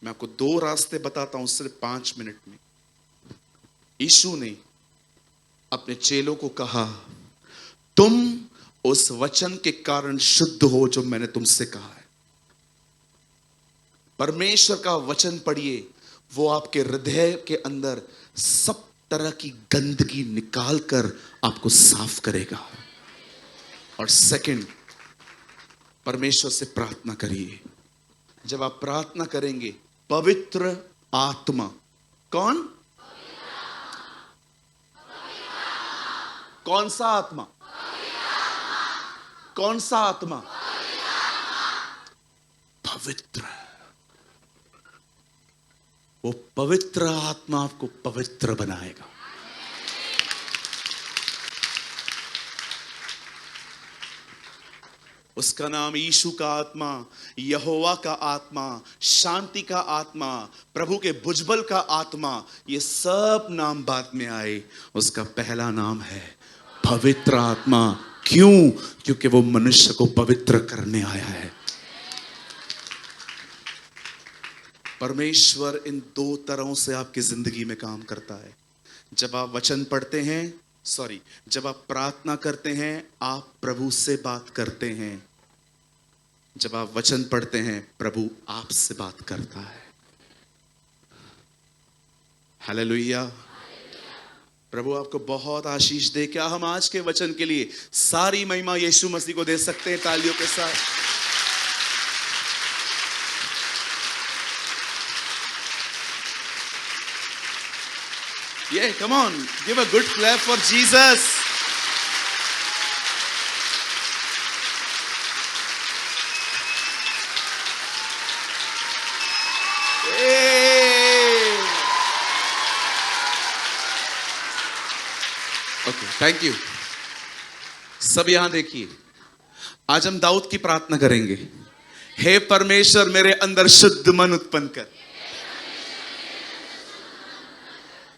मैं आपको 2 रास्ते बताता हूं सिर्फ 5 मिनट में। यीशु ने अपने चेलों को कहा तुम उस वचन के कारण शुद्ध हो जो मैंने तुमसे कहा है। परमेश्वर का वचन पढ़िए, वो आपके हृदय के अंदर सब तरह की गंदगी निकाल कर आपको साफ करेगा। और सेकंड, परमेश्वर से प्रार्थना करिए। जब आप प्रार्थना करेंगे, पवित्र आत्मा, कौन सा आत्मा? कौन सा आत्मा? पवित्र। वो पवित्र आत्मा आपको पवित्र बनाएगा। उसका नाम यीशु का आत्मा, यहोवा का आत्मा, शांति का आत्मा, प्रभु के भुजबल का आत्मा, ये सब नाम बाद में आए। उसका पहला नाम है पवित्र आत्मा। क्यों? क्योंकि वो मनुष्य को पवित्र करने आया है। परमेश्वर इन दो तरहों से आपकी जिंदगी में काम करता है। जब आप वचन पढ़ते हैं, जब आप प्रार्थना करते हैं, आप प्रभु से बात करते हैं। जब आप वचन पढ़ते हैं, प्रभु आपसे बात करता है। हालेलुया। प्रभु आपको बहुत आशीष दे। क्या हम आज के वचन के लिए सारी महिमा यीशु मसीह को दे सकते हैं तालियों के साथ? Yeah, come on, give a good clap for Jesus. Hey. Okay, thank you. सब यहां देखिए, आज हम दाऊद की प्रार्थना करेंगे। हे परमेश्वर, मेरे अंदर शुद्ध मन उत्पन्न कर।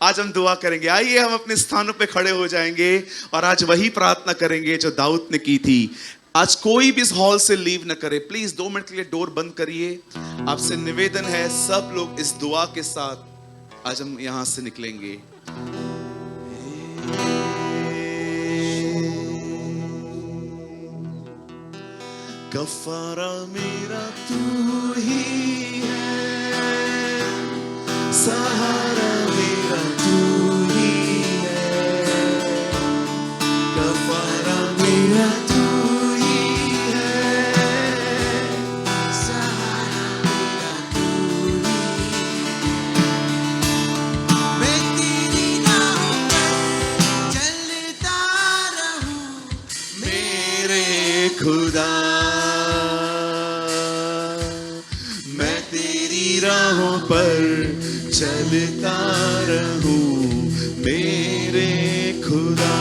आज हम दुआ करेंगे। आइए हम अपने स्थानों पे खड़े हो जाएंगे और आज वही प्रार्थना करेंगे जो दाऊद ने की थी। आज कोई भी इस हॉल से लीव न करे। प्लीज 2 मिनट के लिए डोर बंद करिए। आपसे निवेदन है, सब लोग इस दुआ के साथ आज हम यहां से निकलेंगे। कफारा मेरा तू ही है, सहारा मेरा तू ही है, कफारा मेरा तू ही है, सहारा मेरा तू ही है। मैं तेरी नाव पर चलता रहूं मेरे खुदा, मैं तेरी राहों पर चलता रहूं मेरे खुदा,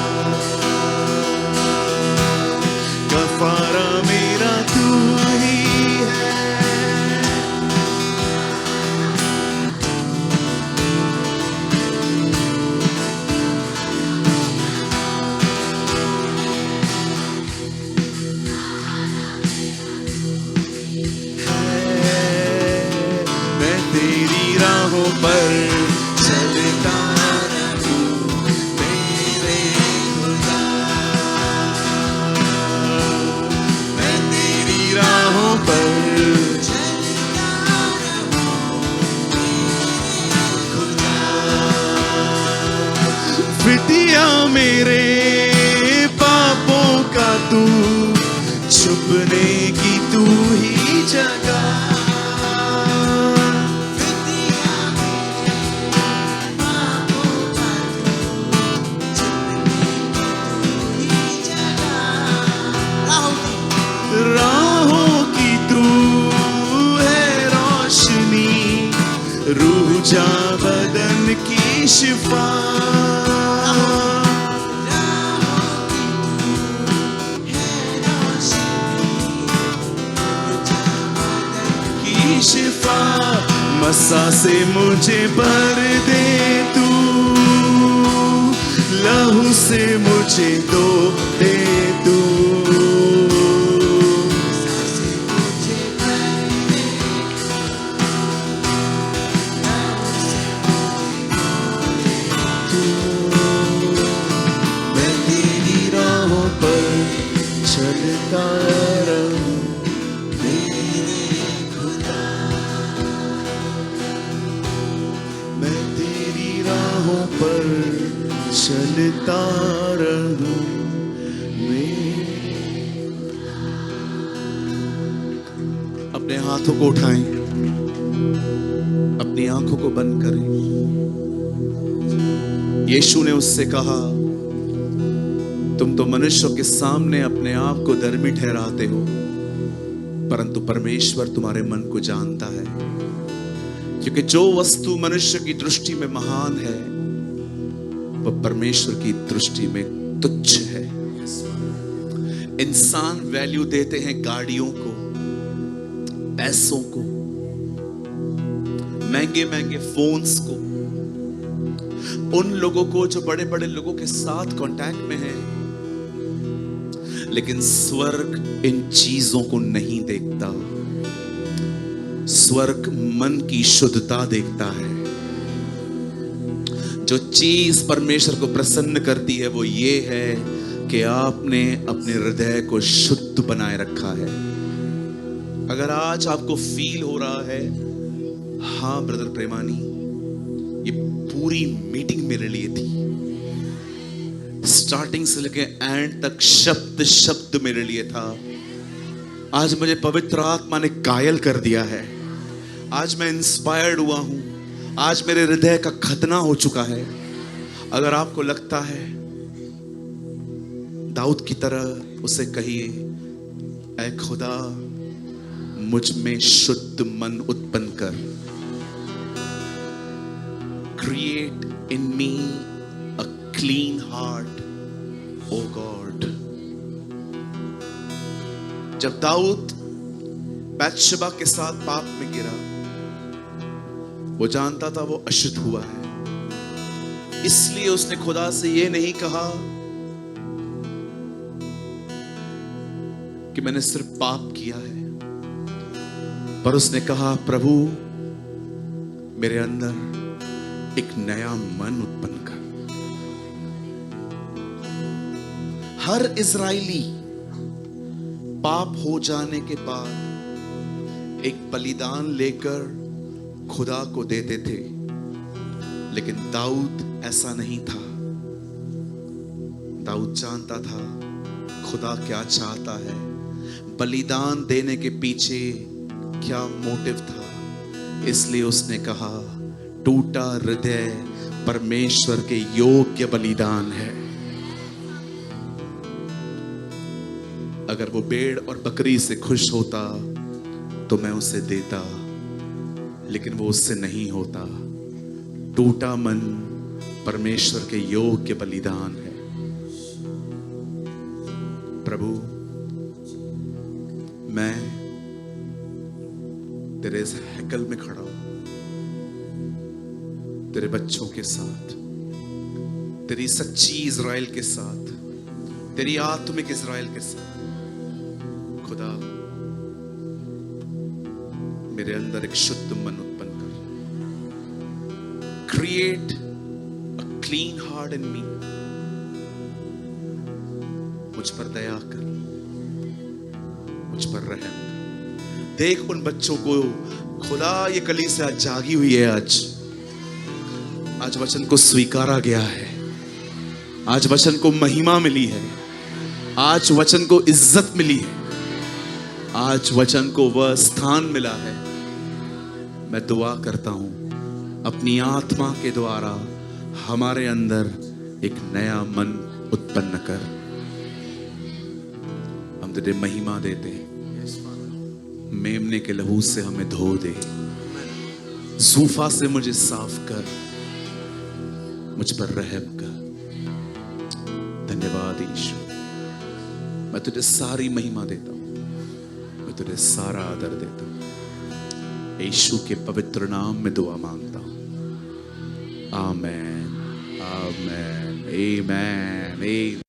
कफारा मेरा तू ही है। मैं तेरी राहों पर चलता रहूं मेरे खुदा, मैं तेरी राहों पर चलता रहूं मेरे खुदा। फिदिया मेरे पापों का तू, छुपने की तू ही जगह, राहों की तू है रोशनी, रूह जा बदन की शिफा, की शिफा। मसा से मुझे भर दे तू, लहू से मुझे धो दे तू, चलता रहूं मेरे खुदा, मैं तेरी राहों पर चलता रहूं अपने हाथों को उठाएं, अपनी आंखों को बंद करें। यीशु ने उससे कहा, तुम तो मनुष्यों के सामने अपने आप को धर्मी ठहराते हो, परंतु परमेश्वर तुम्हारे मन को जानता है, क्योंकि जो वस्तु मनुष्य की दृष्टि में महान है वह परमेश्वर की दृष्टि में तुच्छ है। इंसान वैल्यू देते हैं गाड़ियों को, पैसों को, महंगे महंगे फोन्स को, उन लोगों को जो बड़े बड़े लोगों के साथ कांटेक्ट में हैं, लेकिन स्वर्ग इन चीजों को नहीं देखता। स्वर्ग मन की शुद्धता देखता है। जो चीज परमेश्वर को प्रसन्न करती है वो ये है कि आपने अपने हृदय को शुद्ध बनाए रखा है। अगर आज आपको फील हो रहा है, हाँ ब्रदर प्रेमानी, ये पूरी मीटिंग मेरे लिए थी, स्टार्टिंग से लेके एंड तक शब्द शब्द मेरे लिए था, आज मुझे पवित्र आत्मा ने कायल कर दिया है, आज मैं इंस्पायर्ड हुआ हूं, आज मेरे हृदय का खतना हो चुका है। अगर आपको लगता है, दाऊद की तरह उसे कहिए, ऐ खुदा मुझ में शुद्ध मन उत्पन्न कर, create in me a clean heart O God. जब दाऊद बैतशेबा के साथ पाप में गिरा, वो जानता था वो अशुद्ध हुआ है, इसलिए उसने खुदा से ये नहीं कहा कि मैंने सिर्फ पाप किया है, पर उसने कहा प्रभु मेरे अंदर एक नया मन उत्पन्न कर। हर इजरायली पाप हो जाने के बाद एक बलिदान लेकर खुदा को देते थे, लेकिन दाऊद ऐसा नहीं था। दाऊद जानता था खुदा क्या चाहता है, बलिदान देने के पीछे क्या मोटिव था, इसलिए उसने कहा टूटा हृदय परमेश्वर के योग्य बलिदान है। अगर वो भेड़ और बकरी से खुश होता तो मैं उसे देता, लेकिन वो उससे नहीं होता। टूटा मन परमेश्वर के योग्य बलिदान है। प्रभु मैं तेरे इस हैकल में खड़ा हूं, तेरे बच्चों के साथ, तेरी सच्ची इज़राइल के साथ, तेरी आत्मिक इज़राइल के साथ। खुदा मेरे अंदर एक शुद्ध मन उत्पन्न कर, create a clean heart in me. मुझ पर दया कर, मुझ पर रहम कर। देख उन बच्चों को, खुदा ये कलीसिया जागी हुई है। आज वचन को स्वीकारा गया है, आज वचन को महिमा मिली है, आज वचन को इज्जत मिली है, आज वचन को वह स्थान मिला है। मैं दुआ करता हूं अपनी आत्मा के द्वारा हमारे अंदर एक नया मन उत्पन्न कर। हम तुझे महिमा देते हैं, मेमने के लहू से हमें धो दे, जूफा से मुझे साफ कर, मुझ पर रहम कर। धन्यवाद यीशु, मैं तुझे सारी महिमा देता हूं, मैं तुझे सारा आदर देता हूं। यीशु के पवित्र नाम में दुआ मांगता हूं, आमेन, आमेन, आमेन, आमेन।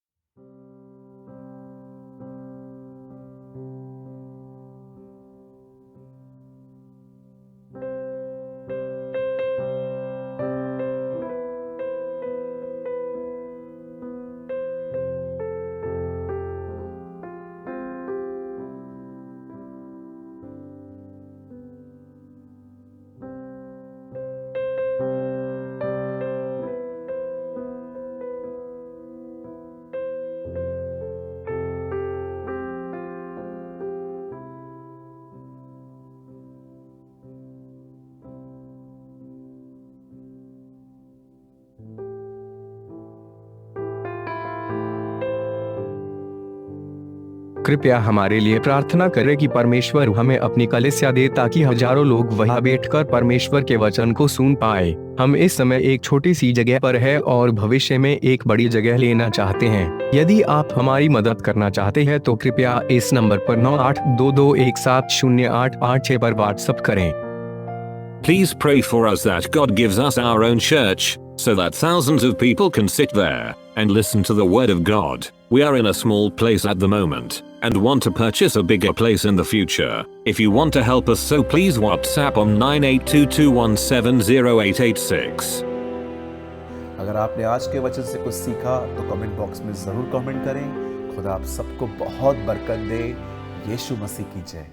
कृपया हमारे लिए प्रार्थना करें कि परमेश्वर हमें अपनी कलीसिया दे ताकि हजारों लोग वहां बैठकर परमेश्वर के वचन को सुन पाए। हम इस समय एक छोटी सी जगह पर है और भविष्य में एक बड़ी जगह लेना चाहते हैं। यदि आप हमारी मदद करना चाहते हैं तो कृपया इस नंबर पर 9822170886 पर व्हाट्सएप करें। Please pray for us that God gives us our own church, so that thousands of people can sit there and listen to the word of God. We are in a small place at the moment and want to purchase a bigger place in the future. If you want to help us, so please WhatsApp on 9822170886. अगर आपने आज के वचन से कुछ सीखा तो comment box में ज़रूर कमेंट करें। खुदा आप सबको बहुत बरकत दे। यीशु मसीह की जय।